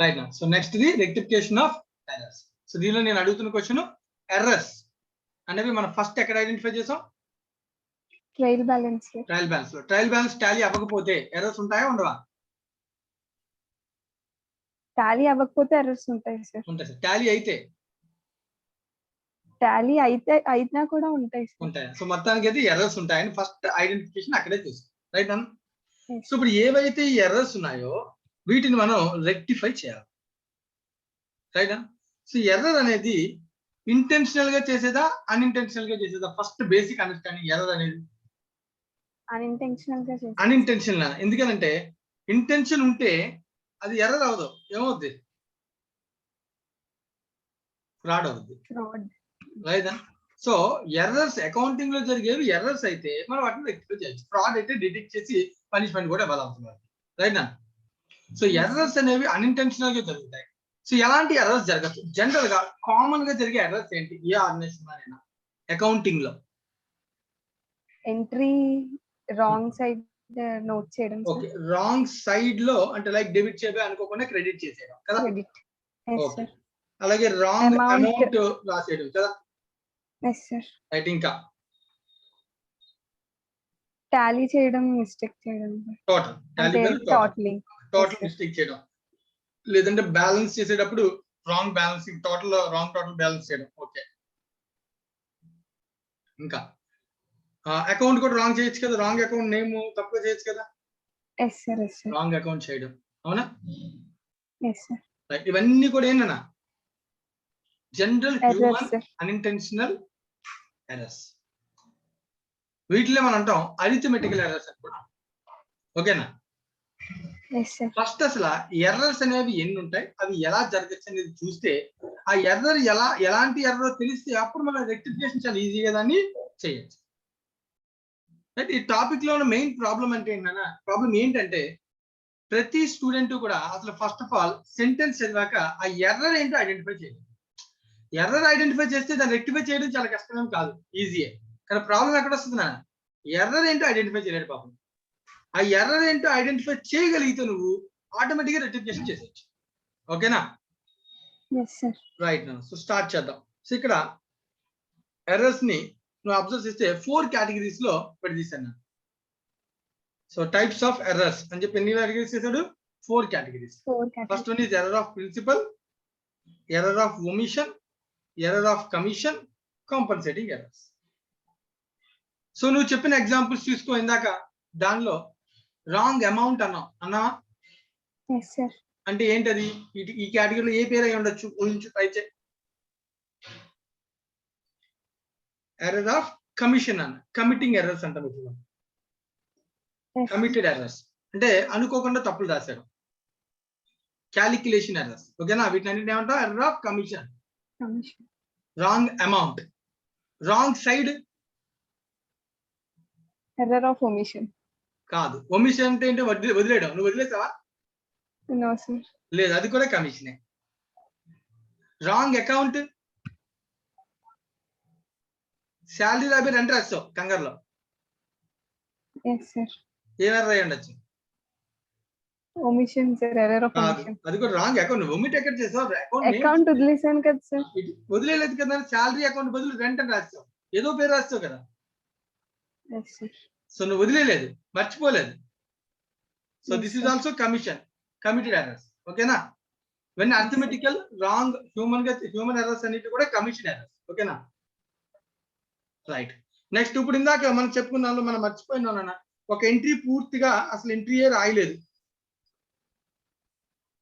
Right నా. So next the rectification of errors. So దీనిలో నేను అడుగుతున్న క్వశ్చన్, ఎర్రర్స్ అనేవి మనం ఫస్ట్ ఎక్కడ ఐడెంటిఫై చేసాం? Trial balance. ట్రయల్ బ్యాలెన్స్ లో. ట్రయల్ బ్యాలెన్స్ టాలీ అవ్వకపోతే ఎర్రర్స్ ఉంటాయా ఉండవా? టాలీ అవ్వకపోతే ఎర్రర్స్ ఉంటాయి సార్. ఉంటాయి సార్. టాలీ అయితే? టాలీ అయినా కూడా ఉంటాయి సార్. ఉంటాయి. సో మొత్తానికి అయితే ఎర్రర్స్ ఉంటాయని ఫస్ట్ ఐడెంటిఫికేషన్ అక్కడే చేస్తాం. రైట్ అన్న. సో ఇప్పుడు ఏవైతే ఈ ఎర్రర్స్ ఉన్నాయో వీటిని మనం రెక్టిఫై చేయాలి. రైట్ అన్న. సో ఎర్రర్ అనేది ఇంటెన్షనల్ గా చేసేదా అన్ఇంటెన్షనల్ గా చేసేదా? ఫస్ట్ బేసిక్ అండర్స్టాండింగ్ ఎర్రర్ అనేది అన్ఇంటెన్షనల్ గా చేసేది. అన్ఇంటెన్షనల్. ఎందుకంటే ఇంటెన్షన్ ఉంటే అది ఎర్రర్ అవ్వదు, ఏమవుద్ది? ఫ్రాడ్ అవుద్ది. రైట్. సో ఎర్రర్స్ అకౌంటింగ్ లో జరిగేవి ఎర్రర్స్ అయితే మనం వాటిని రెక్టిఫై చేయొచ్చు. ఫ్రాడ్ అయితే డిటెక్ట్ చేసి పనిష్మెంట్ కూడా ఇవ్వాలవుతున్నారు. రైట్ నా. సో ఎర్రర్స్ అనేవి అన్ఇంటెన్షనల్ గా జరుగుతాయి. సో ఎలాంటి ఎర్రర్స్ జరగచ్చు? జనరల్ గా కామన్ గా జరిగే ఎర్రర్స్ ఏంటి ఏ ఆర్గనైజేషన్ అకౌంటింగ్ లో? ఎంట్రీ రాంగ్ సైడ్ నోట్ చేయడం. ఓకే, రాంగ్ సైడ్ లో అంటే లైక్ డెబిట్ చేయబోయి అనుకోకుండా క్రెడిట్ చేసేయడం కదా. ఓకే. అలాగే రాంగ్ అమౌంట్ రాసేయడం కదా. రైట్. ఇంకా టాలీ చేయడం, మిస్టేక్ చేయడం. టోటల్ మిస్టేక్ చేయడం. లేదంటే బ్యాలెన్స్ చేసేటప్పుడు రాంగ్ బ్యాలెన్సింగ్, టోటల్ బ్యాలెన్స్ చేయడం. ఓకే. ఇంకా అకౌంట్ కూడా రాంగ్ చేయొచ్చు కదా. రాంగ్ అకౌంట్ నేమ్ తప్పుగా చేయొచ్చు కదా. రాంగ్ అకౌంట్ చేయడం. అవునా? ఇవన్నీ కూడా ఏంటన్నా జనరల్ హ్యూమన్ అన్ఇంటెన్షనల్ ఎర్రర్స్. వీటిలో మనం అంటాం అరిథమెటికల్ ఎర్రర్స్ అని కూడా. ఓకేనా? ఫస్ట్ అసలు ఎర్రర్స్ అనేవి ఎన్ని ఉంటాయి, అవి ఎలా జరగచ్చు అనేది చూస్తే ఆ ఎర్రర్ ఎలాంటి ఎర్రర్ తెలిస్తే అప్పుడు మనం రెక్టిఫికేషన్ చాలా ఈజీగా దాన్ని చేయొచ్చు. రైట్. ఈ టాపిక్ లో ఉన్న మెయిన్ ప్రాబ్లం అంటే ఏంటన్నా, ప్రాబ్లం ఏంటంటే ప్రతి స్టూడెంట్ కూడా అసలు ఫస్ట్ ఆఫ్ ఆల్ సెంటెన్స్ చదివాక ఆ ఎర్రర్ ఏంటో ఐడెంటిఫై చేయాలి. ఎర్రర్ ఐడెంటిఫై చేస్తే దాన్ని రెక్టిఫై చేయడం చాలా కష్టమేం కాదు, ఈజీయే. కానీ ప్రాబ్లం ఎక్కడ వస్తుంది నా, ఎర్రర్ ఏంటో ఐడెంటిఫై చేయలేడు పాపం. ఆ ఎర్రర్ ఏంటో ఐడెంటిఫై చేయగలిగితే నువ్వు ఆటోమేటిక్గా రెక్టిఫికేషన్ చేసేయచ్చు. ఓకేనా? రైట్ నా. సో స్టార్ట్ చేద్దాం. సో ఇక్కడ ఎర్రర్స్ ని నువ్వు అబ్జర్వ్ చేస్తే 4 కేటగిరీస్ లో విడదీశాను. సో టైప్స్ ఆఫ్ ఎర్రర్స్ అని చెప్పి ఎన్ని కేటగిరీస్ చేశాడు? 4 categories. First one is error of principle, error of omission, error of commission, compensating errors. So నువ్వు చెప్పిన ఎగ్జాంపుల్స్ చూసుకో. ఇందాక దానిలో రాంగ్ అమౌంట్ అన్నా అంటే ఏంటది? ఈ కేటగిరీలో ఏ పేరు అయి ఉండొచ్చు? ఊహించు, ట్రై చేయి. ఎర్రర్ ఆఫ్ కమిషన్ అన్న, కమిటింగ్ ఎర్రర్స్ అంటాం. కమిటెడ్ ఎర్రర్స్ అంటే అనుకోకుండా తప్పులు రాశారు. Calculation errors. ఓకేనా? వీటిని అన్నింటినీ ఏమంటాం? Error of commission. Wrong amount. Wrong side error of omission. కాదు. ఒమిషన్ అంటే ఏంటి? వదిలేయడం. నువ్వు వదిలేసావా? లేదు, అది కూడా కమిషనే. రాంగ్ అకౌంట్, శాలరీ రాబీ రెంట్ రాస్తావు కంగారులో. ఏ ఎర్రర్ అయి ఉండొచ్చు? Omission sir. Error of omission. అది కూడా రాంగ్ అకౌంట్. ఒమిట్ ఎక్కడ చేసావు? అకౌంట్ వదిలేసాను కదా సార్. వదిలేదు కదా. శాలరీ అకౌంట్ బదులు రెంట్ అని రాస్తావు, ఏదో పేరు రాస్తావు కదా. సో నువ్వు వదిలేదు, మర్చిపోలేదు. So this is also commission, committed errors. ఓకేనా? ఇవన్నీ అర్థమెటికల్ రాంగ్ హ్యూమన్ ఎర్రర్స్ అన్నిటి కూడా కమిషన్ ఎర్రర్స్. ఓకేనా? రైట్. నెక్స్ట్ ఇప్పుడు ఇందాక మనం చెప్పుకున్నాను, మనం మర్చిపోయినా ఒక ఎంట్రీ పూర్తిగా అసలు ఎంట్రీయే రాయలేదు,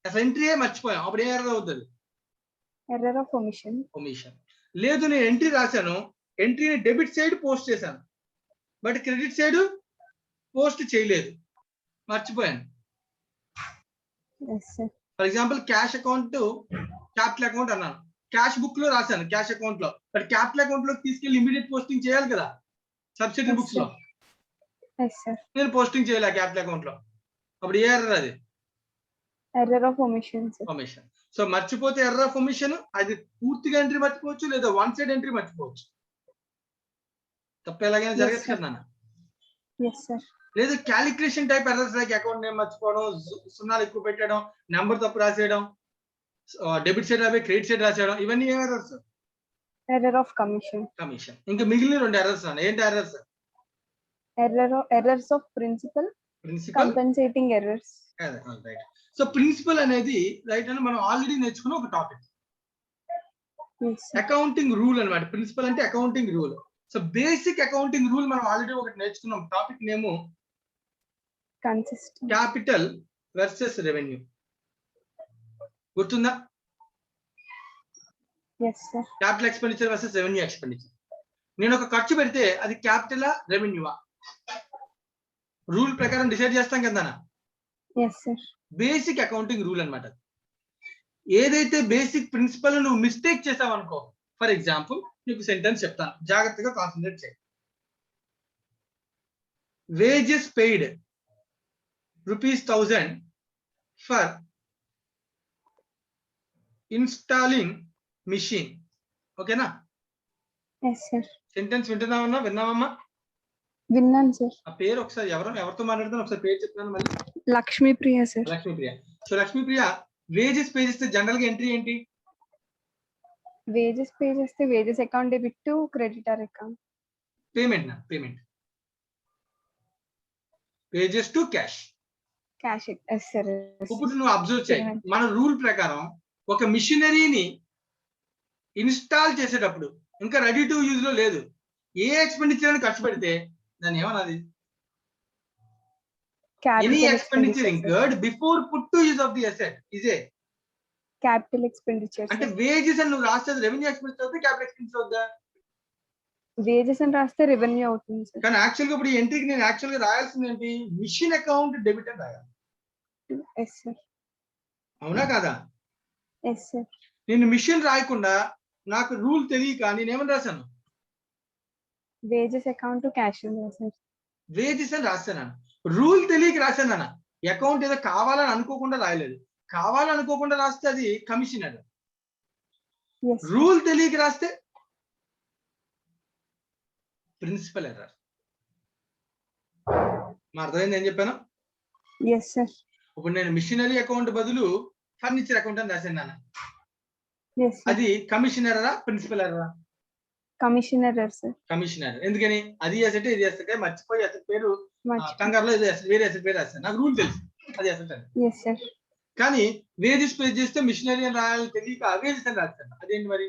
అసలు ఎంట్రీయే మర్చిపోయాం. అప్పుడు ఏ ఎర్రర్ అవుతుంది? Error of omission. లేదు, నేను ఎంట్రీ రాశాను, ఎంట్రీని డెబిట్ సైడ్ పోస్ట్ చేశాను, బట్ క్రెడిట్ సైడ్ పోస్ట్ చేయలేదు, మర్చిపోయాను. For example cash account, capital account అన్నాను, క్యాష్ బుక్ లో రాశాను క్యాష్ అకౌంట్ లో, బట్ క్యాపిటల్ అకౌంట్ లో తీసుకెళ్లి ఇమీడియట్ పోస్టింగ్ చేయాలి కదా సబ్సిడరీ బుక్స్ లో. నేను పోస్టింగ్ చేయలే క్యాపిటల్ అకౌంట్ లో, అప్పుడు ఏ ఎర్రర్? అది ఎర్రర్ ఆఫ్ ఒమిషన్. సో మర్చిపోతే ఎర్రర్ ఆఫ్ ఒమిషన్. అది పూర్తిగా ఎంట్రీ మర్చిపోవచ్చు, లేదా వన్ సైడ్ ఎంట్రీ మర్చిపోవచ్చు. తప్ప ఎలాగైనా జరగచ్చు కదా నాన్న. లేదు calculation type errors like account name మర్చిపోవడం, సున్నాలు ఎక్కువ పెట్టడం, నెంబర్ తప్పు రాసేయడం, డెబిట్ సైడ్ రాబోయి క్రెడిట్ సైడ్ రాసేయడం, ఇవన్నీ ఏం errors? Error of commission. Commission. ఇంకా మిగిలిన 2 ఎర్రర్స్ అన్న. ఏంటి errors? Errors of principal. Principle. Compensating errors. Right. So principle అనేది రైట్ అని మనం ఆల్రెడీ నేర్చుకున్న ఒక topic. Yes, sir. Accounting rule అన్నమాట. ప్రిన్సిపల్ అంటే accounting rule. So basic accounting rule మనం ఆల్రెడీ ఒకటి నేర్చుకున్నాం. టాపిక్ నేము Consistent. Capital versus revenue. గుర్తుందా? Yes, sir. Capital expenditure versus revenue expenditure. నేను ఒక ఖర్చు పెడితే అది క్యాపిటలా రెవెన్యూవా? రూల్ ప్రకారం డిసైడ్ చేస్తాం కదా. Yes, sir. Basic accounting rule అన్నమాట. ఏదైతే బేసిక్ ప్రిన్సిపల్ నువ్వు మిస్టేక్ చేసావు అనుకో, ఫర్ ఎగ్జాంపుల్ నీకు సెంటెన్స్ చెప్తాను, జాగ్రత్తగా కాన్సన్ట్రేట్ చేయి. Wages paid ₹1000 for installing machine. ఓకేనా? Yes, sir. సెంటెన్స్ వింటున్నామన్నా? విన్నామమ్మా? విన్నాను సార్. ఆ పేరు ఒకసారి ఎవరితో మాట్లాడుతున్నా ఒకసారి పేరు చెప్తున్నాను మళ్ళీ. Lakshmipriya sir. Lakshmipriya. So Lakshmipriya, wages pay చేస్తే జనరల్ గా ఎంట్రీ ఏంటి? వేజెస్ పే చేస్తే wages account debit to creditor account. Payment నా payment. Wages to cash. Cash. Yes sir. ఇప్పుడు నువ్వు అబ్జర్వ్ చేయి, మన రూల్ ప్రకారం ఒక మిషనరీని ఇన్స్టాల్ చేసేటప్పుడు ఇంకా రెడీ టు యూజ్ లో లేదు, ఏ ఎక్స్పెండిచర్ అని ఖర్చు పెడితే దాన్ని ఏమన్నది? Any expenditure incurred before put to use of the asset is a capital expenditure. అంటే వేజెస్ అని నువ్వు రాస్తే రెవెన్యూ ఎక్స్పెండిచర్ అవుతుంది, క్యాపిటల్ ఎక్స్పెండిచర్ అవుతుందా? వేజెస్ అని రాస్తే రెవెన్యూ అవుతుంది సార్. కానీ యాక్చువల్ గా ఇప్పుడు ఈ ఎంట్రీకి నేను యాక్చువల్ గా రాయాల్సింది ఏంటి? మిషన్ అకౌంట్ డెబిట్ అని రాయాలి. Yes sir. అవునా కాదా? Yes sir. నేను మిషన్ రాయకుండా నాకు రూల్ తెలియక నేనేమని రాశాను? Wages account cash sir. Wages అని రాశాను. రూల్ తెలియక రాశాను. అకౌంట్ ఏదో కావాలని అనుకోకుండా రాయలేదు. కావాలనుకోకుండా రాస్తే అది కమిషన్ ఎర్రర్. రూల్ తెలియక రాస్తే ప్రిన్సిపల్ ఎర్రర్. మా అర్థమైంది ఏం చెప్పాను? Yes sir. ఇప్పుడు నేను మిషనరీ అకౌంట్ బదులు ఫర్నిచర్ అకౌంట్ అని రాశాను నాన్న. Yes sir. అది కమిషన్ ఎర్రరా ప్రిన్సిపల్ ఎర్రరా? Commission error sir. Commission error. ఎందుకని? అది అసెట్ ఇది అసెట్ మర్చిపోయి అసెట్ పేరు కంగారులో ఇది అసెట్ వేరే అసెట్ పేరు రాశాను. నాకు రూల్ తెలుసు అది అసెట్ అని. Yes sir. కానీ వేజెస్ పే చేస్తే మిషనరీ అని రాయాలని తెలియక వేజెస్ అని రాశాను. అదేంటి మరి?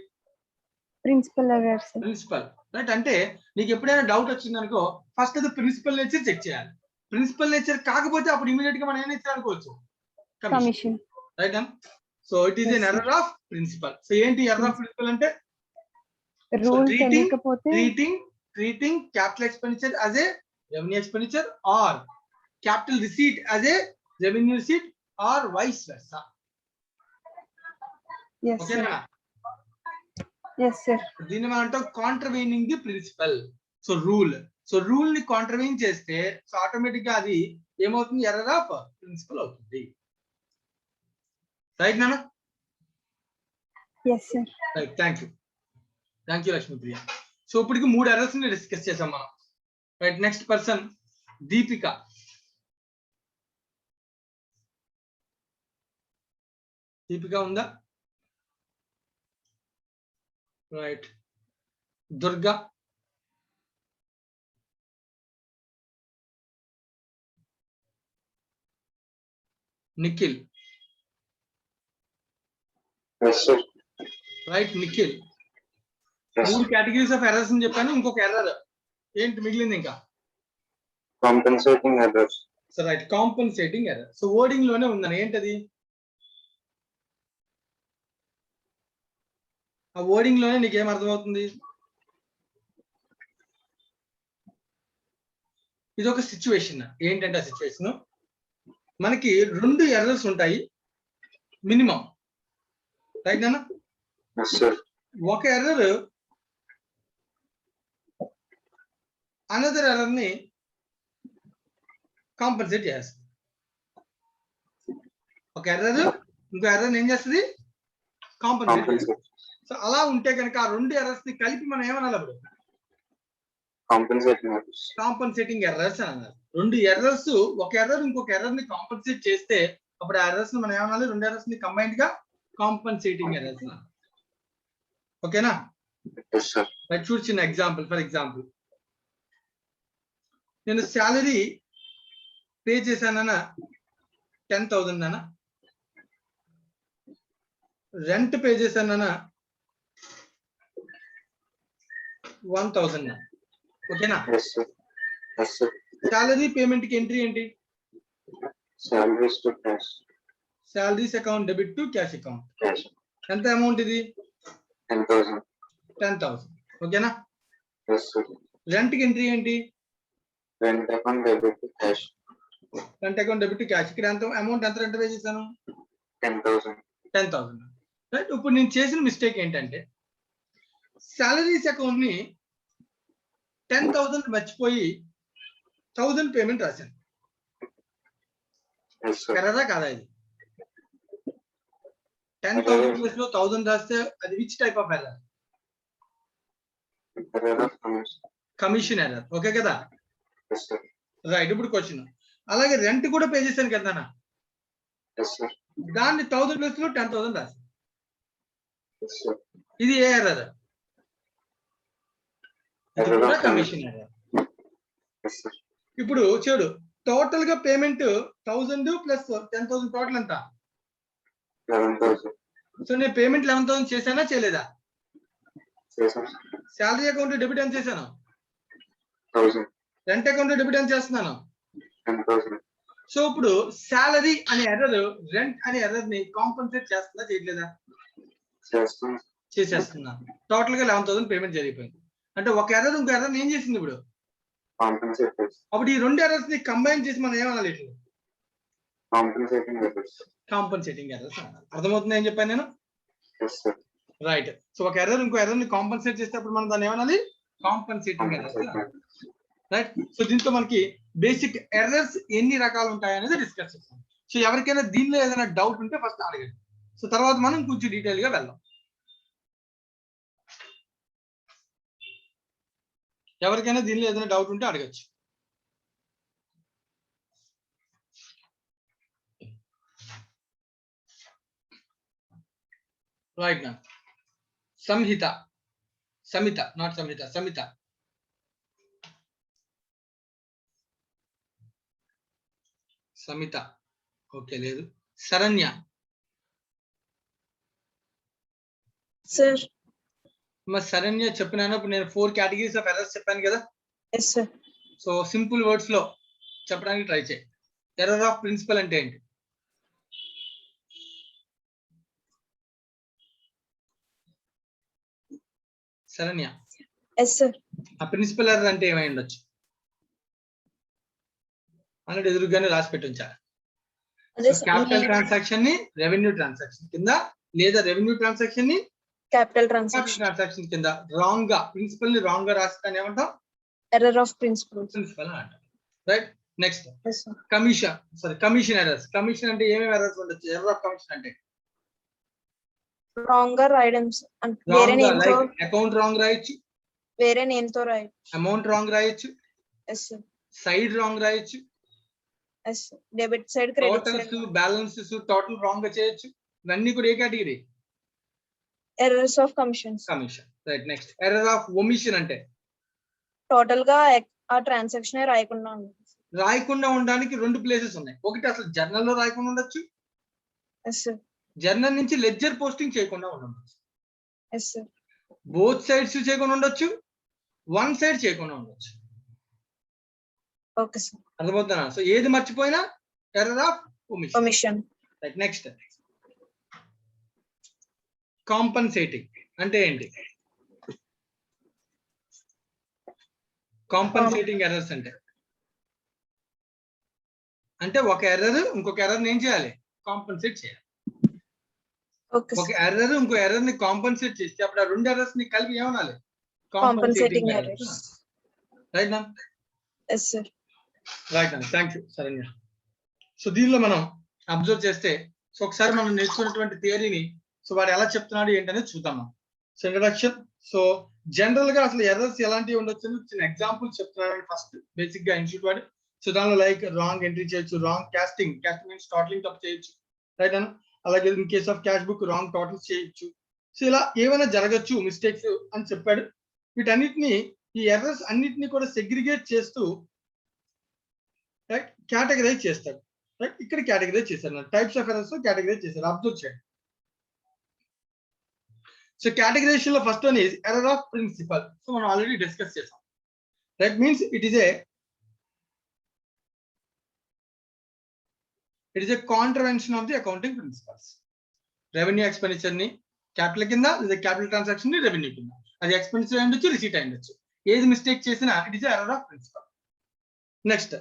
Principle error sir. Principle. Right. అంటే నీకు ఎప్పుడైనా డౌట్ వచ్చింది అనుకో, ఫస్ట్ అది ప్రిన్సిపల్ నేచర్ చెక్ చేయాలి. ప్రిన్సిపల్ నేచర్ కాకపోతే అప్పుడు ఇమీడియట్ గా మనం ఏం నేచర్ అనుకోవచ్చు? Commission. Right. So it is an error of principle. So ఏంటి ఎర్రర్ ఆఫ్ ప్రిన్సిపల్ అంటే? రూల్ తెలియకపోతే treating capital expenditure as a revenue expenditure are capital receipt as a revenue receipt or vice versa. ఓకేనా? Yes sir. దీన్ని మనం అంటాం contravening the principle. So rule ని contravene చేస్తే so automatic గా అది ఏమవుతుంది? ఎర్రర్ ఆఫ్ ప్రిన్సిపల్ అవుతుంది. రైట్ నాన్న? Yes sir. Right. Thank you Lakshmipriya. So ఇప్పటికి 3 ఎర్రర్స్ ని డిస్కస్ చేసాం మనం. Right. Next person Deepika. Deepika ఉందా? Right. Durga. Nikhil. Right. Nikhil. 3 categories of errors అని చెప్పాను. ఇంకొక ఎర్రర్ ఏంటి మిగిలింది ఇంకా? Compensating errors. So right. Compensating error. So wording లోనే ఉందని ఏంటది? ఆ వర్డింగ్ లోనే నీకు ఏం అర్థమవుతుంది? ఇది ఒక సిచ్యువేషన్. ఏంటంటే ఆ సిచ్యువేషన్ మనకి 2 ఎర్రర్స్ ఉంటాయి మినిమం. రైట్ నాన్న? ఒక ఎర్రర్ అనదర్ ఎర్రర్ ని కాంపెన్సేట్ చేస్తుంది. ఒక ఎర్రర్ ఇంకో ఎర్రర్ ఏం చేస్తుంది? కాంపెన్సేట్ చేస్తుంది. సో అలా ఉంటే కనుక ఆ 2 ఎర్రర్స్ ని కలిపి మనం ఏమనాలి? అప్పుడు కాంపెన్సేటింగ్ ఎర్రర్స్ అని అన్నారు. 2 ఎర్రర్స్, ఒక ఎర్రర్ ఇంకొక ఎర్రర్ ని కాంపెన్సేట్ చేస్తే అప్పుడు ఆ ఎర్రర్స్ ని మనం ఏమనాలి? 2 ఎర్రర్స్ ని కంబైన్డ్ గా కాంపన్సేటింగ్ ఎర్రర్స్. ఓకేనా? Yes, sir. రైట్, చూడు చిన్న ఎగ్జాంపుల్. ఫర్ ఎగ్జాంపుల్, నేను శాలరీ పే చేశానన్నా 10,000 అన్న, రెంట్ పే చేశానన్నా 1,000. ఓకేనా? Yes, sir. Yes, sir. Salary payment కి ఎంట్రీ ఏంటి? Salaries to cash. Salaries account debit to cash account. Cash. ఎంత అమౌంట్ ఇది? 10,000. 10,000. ఓకేనా? Yes, sir. రెంట్ కి ఎంట్రీ ఏంటి? Rent account debit to cash. Rent account debit to cash. ఇక్కడ ఎంత amount, ఎంత రెంట్ పే చేశాను? 10,000. 10,000. రైట్, ఇప్పుడు నేను చేసిన మిస్టేక్ ఏంటంటే శాలరీస్ అకౌంట్ ని 10,000 మర్చిపోయి 1,000 పేమెంట్ రాశాను. Yes, sir. ఎర్రరా కాదా ఇది? 10,000 ప్లస్ లో 1,000 రాస్తే అది which type of error? Error of commission. Commission error. Okay కదా? Yes, sir. రైట్, ఇప్పుడు క్వశ్చన్, అలాగే రెంట్ కూడా పే చేశాను కదా, Yes, sir. దాన్ని 1,000 ప్లస్ లో 10,000 రాశాను. Yes, sir. ఇది ఏ ఎర్రర్? Error of commission error. Yes, sir. ఇప్పుడు చూడు, టోటల్ గా పేమెంట్ 1,000 ప్లస్ 10,000 టోటల్ ఎంత? 11,000. సో నేను పేమెంట్ 11,000 చేశానా చేయలేదా? Yes, sir. Salary account debit ఎంత చేశాను? 1,000. రెంట్ అకౌంట్ డెబిట్ ఎంత చేస్తున్నాను? 10,000. సో ఇప్పుడు శాలరీ అనే ఎర్రర్ రెంట్ అనే ఎర్రర్ ని కాంపన్సేట్ చేస్తుందా చేయట్లేదా? చేస్తాం. చేసేస్తున్నాను. టోటల్ గా 11,000 పేమెంట్ జరిగిపోయింది. అంటే ఒక ఎర్రర్ ఇంకో ఎర్రర్ ఏం చేసింది ఇప్పుడు? Compensated. అప్పుడు ఈ రెండు ఎర్రర్స్ ని కంబైన్ చేసి మనం ఏమనాలి? Compensating errors. కాంపన్సేటింగ్ ఎర్రర్స్ అనాలి. అర్థమవుతుంది ఏం చెప్పాను నేను? Yes, sir. రైట్. సో ఒక ఎర్రర్ ఇంకో ఎర్రర్ ని కాంపన్సేట్ చేసేటప్పుడు మనం దాన్ని ఏమనాలి? Compensating errors. రైట్. సో దీంతో మనకి బేసిక్ ఎర్రర్స్ ఎన్ని రకాలు ఉంటాయి అనేది డిస్కస్ చేస్తాం. సో ఎవరికైనా దీనిలో ఏదైనా డౌట్ ఉంటే ఫస్ట్ అడగండి. సో తర్వాత మనం కొంచెం డీటెయిల్ గా వెళ్దాం. ఎవరికైనా దీనిలో ఏదైనా డౌట్ ఉంటే అడగచ్చు. రైట్ నా సంహిత, Samitha, not Samhita, Samitha. Samitha okay లేదు. శరణ్య. సార్. మరి శరణ్య చెప్పినాను. ఇప్పుడు నేను 4 కేటగిరీస్ ఆఫ్ ఎర్రర్స్ చెప్పాను కదా. Yes sir. So simple words లో చెప్పడానికి ట్రై చేయి. ఎర్రర్ ఆఫ్ ప్రిన్సిపల్ అంటే ఏంటి? శరణ్య. Yes sir. ఆ ప్రిన్సిపల్ ఎర్రర్ అంటే ఏమై ఉండొచ్చు? అన్నట్టు ఎదురుగానే రాసి పెట్టి ఉంచాలి. క్యాపిటల్ ట్రాన్సాక్షన్ ని రెవెన్యూ ట్రాన్సాక్షన్ కింద, లేదా రెవెన్యూ ట్రాన్సాక్షన్ ని క్యాపిటల్ ట్రాన్సాక్షన్ కింద రాంగ్ గా, ప్రిన్సిపల్ ని రాంగ్ గా రాస్తాను ఏమంటాం? ఎర్రర్ ఆఫ్ ప్రిన్సిపల్ అని అంటాం. Right. Next commission. Sorry, commission errors. Commission అంటే ఏమేమి ఎర్రర్స్ ఉండొచ్చు? ఎర్రర్ ఆఫ్ కమిషన్ అంటే రాంగ్ గా రాయడం, వేరే నేమ్ తో, అకౌంట్ రాంగ్ రాయొచ్చు, వేరే నేమ్ తో రాయొచ్చు, అమౌంట్ రాంగ్ రాయొచ్చు, ఎస్ సార్, సైడ్ రాంగ్ రాయొచ్చు, yes debit side credit side, totals, balances, total wrong గా చేయొచ్చు. ఇవన్నీ కూడా ఏ కేటగిరీ? Errors of commissions. Commission. Right. Next error of omission అంటే టోటల్ గా ఆ ట్రాన్సాక్షన్ రాయకుండా ఉండడానికి 2 ప్లేసెస్ ఉన్నాయి. ఒకటి అసలు జర్నల్ లో రాయకుండా ఉండొచ్చు, ఎస్ సార్, జర్నల్ నుంచి లెడ్జర్ పోస్టింగ్ చేయకుండా ఉండొచ్చు, ఎస్ సార్, బోత్ సైడ్స్ చేయకుండా ఉండొచ్చు, వన్ సైడ్ చేయకుండా ఉండొచ్చు. ఓకే సార్, అర్థమవుతుందా? సో ఏది మర్చిపోయినా error of omission. Right. Next compensating అంటే ఏంటి? కాంపన్సేటింగ్ ఎర్రర్స్ అంటే ఒక ఎర్రర్ ఇంకొక ఎర్రర్ ఏం చేయాలి? కాంపన్సేట్ చేయాలి. ఒక ఎర్రర్ ఇంకో ఎర్రర్ ని కాంపన్సేట్ చేస్తే అప్పుడు ఆ 2 ఎర్రర్స్ ని కలిపి ఏమనాలి? Compensating errors. రైట్ నా? Yes sir. రైట్ నా. థాంక్యూ శరణ్య. సో దీనిలో మనం అబ్జర్వ్ చేస్తే, సో ఒకసారి మనం నేర్చుకున్నటువంటి థియరీని సో వాడు ఎలా చెప్తున్నాడు ఏంటనేది చూద్దాం. So introduction. సో జనరల్ గా అసలు ఎర్రర్స్ ఎలాంటివి ఉండొచ్చు చిన్న ఎగ్జాంపుల్ చెప్తున్నాడు ఫస్ట్ బేసిక్ గా ఇన్స్టిట్యూట్ వాడు. సో దానిలో లైక్ రాంగ్ ఎంట్రీ చేయొచ్చు, రాంగ్ కాస్టింగ్ మీన్స్ టోటలింగ్ తప్పు చేయొచ్చు, రైట్ అన్న. అలాగే in case of cash book wrong totals చేయొచ్చు. సో ఇలా ఏమైనా జరగచ్చు మిస్టేక్స్ అని చెప్పాడు. వీటన్నిటిని ఈ ఎర్రర్స్ అన్నిటిని కూడా సెగ్రిగేట్ చేస్తూ రైట్ కేటగరైజ్ చేస్తాడు. రైట్ ఇక్కడ కేటగరైజ్ చేశారు, టైప్స్ ఆఫ్ ఎర్రర్స్ కేటగరైజ్ చేశారు. అబ్జర్వ్ చేయండి. సో కేటగరైజేషన్ లో first one is error of principle. So మనం ఆల్రెడీ డిస్కస్ చేసాం. That means it is a contravention of the accounting principles. Revenue expenditure ని capital కింద లేదా క్యాపిటల్ ట్రాన్సాక్షన్ ని revenue కింద, అది ఎక్స్పెండిచర్ అయి ఉండొచ్చు, రిసీట్ అయి ఉండొచ్చు. ఏది మిస్టేక్ చేసినా it is error of principle. Next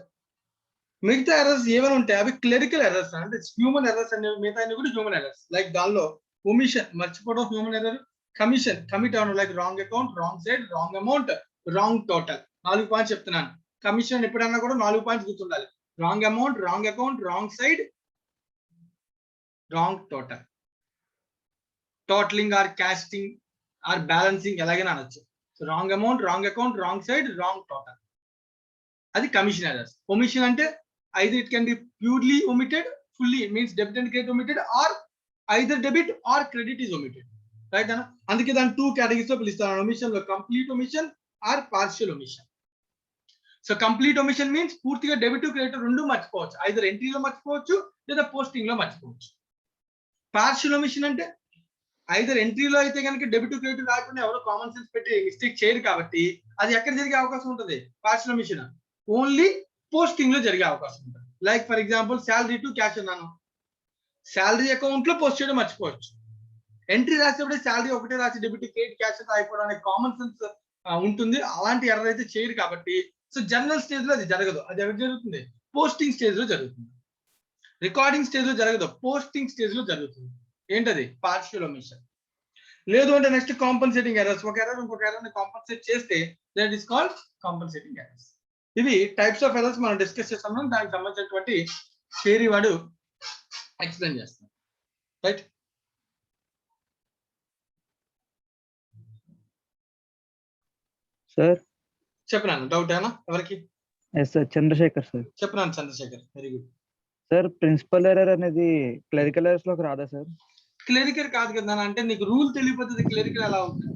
మిగతా ఎర్రర్స్ ఏమైనా ఉంటాయి అవి క్లరికల్ ఎర్రర్స్, అంటే హ్యూమన్ ఎర్రర్స్ అనేవి. మిగతా కూడా హ్యూమన్ ఎర్రర్స్. లైక్ దానిలో ఒమిషన్ మర్చిపోవడం హ్యూమన్ ఎర్రర్, కమిషన్ కమిట్ అవ్వడం like wrong account, wrong side, wrong amount, wrong total. 4 points చెప్తున్నాను. కమిషన్ ఎప్పుడన్నా కూడా 4 పాయింట్స్ గుర్తుండాలి. Wrong amount, wrong account, wrong side, wrong total. Totalling or casting or balancing ఎలాగైనా అనొచ్చు. So wrong amount, wrong account, wrong side, wrong total, అది commission errors. Omission అంటే either it can be purely omitted, fully means debit and credit omitted, or either debit or credit is omitted, right? అందుకే దాని 2 categories లో పిలుస్తాను. Omission లో complete omission are partial omission. So complete omission means పూర్తిగా debit credit రెండు మర్చిపోవచ్చు, either ఎంట్రీలో మర్చిపోవచ్చు లేదా posting లో మర్చిపోవచ్చు. Partial omission అంటే ఐదర్ ఎంట్రీలో అయితే కనుక డెబిట్ క్రెడిట్ రాకుండా ఎవరో కామన్ సెన్స్ పెట్టి మిస్టేక్ చేయరు కాబట్టి అది ఎక్కడ జరిగే అవకాశం ఉంటుంది. పార్షియల్ ఒమిషన్ ఓన్లీ పోస్టింగ్ లో జరిగే అవకాశం ఉంటుంది. Like for example salary to cash అన్నాను, శాలరీ అకౌంట్ లో పోస్ట్ చేయడం మర్చిపోవచ్చు. ఎంట్రీ రాసేప్పుడే శాలరీ ఒకటే రాసి డెబిట్ క్రెడిట్ క్యాష్ అయిపోవడం అనే కామన్ సెన్స్ ఉంటుంది. అలాంటి ఎర్రర్ అయితే చేయరు కాబట్టి సో జనరల్ స్టేజ్ లో అది జరగదు. అది ఎవరు జరుగుతుంది? పోస్టింగ్ స్టేజ్ లో జరుగుతుంది. రికార్డింగ్ స్టేజ్ లో జరగదు, పోస్టింగ్ స్టేజ్ లో jరుగుతుంది. ఏంటది? Partial omission. లేదు అంటే నెక్స్ట్ కాంపన్సేటింగ్ ఎర్రర్స్. ఒక ఎర్రర్ ఇంకొక ఎర్రర్ ని కాంపన్సేట్ చేస్తే that is called compensating errors. ఇవి టైప్స్ ఆఫ్ ఎర్రర్స్ మనం డిస్కస్ చేస్తాము. దానికి సంబంధించినటువంటి థియరీ వాడు ఎక్స్ప్లెయిన్ చేస్తాం. రైట్? సార్ చెప్పినాను. డౌట్ ఏనా ఎవరికి? Sir Chandrasekhar sir. చెప్పినాను Chandrasekhar. Very good sir. Principle error అనేది క్లరికల్ ఎర్రర్స్ లోకి రాదా సార్? క్లరికల్ కాదు కదా. అంటే నీకు రూల్ తెలియకపోతే క్లరికల్ ఎలా అవుతుంది?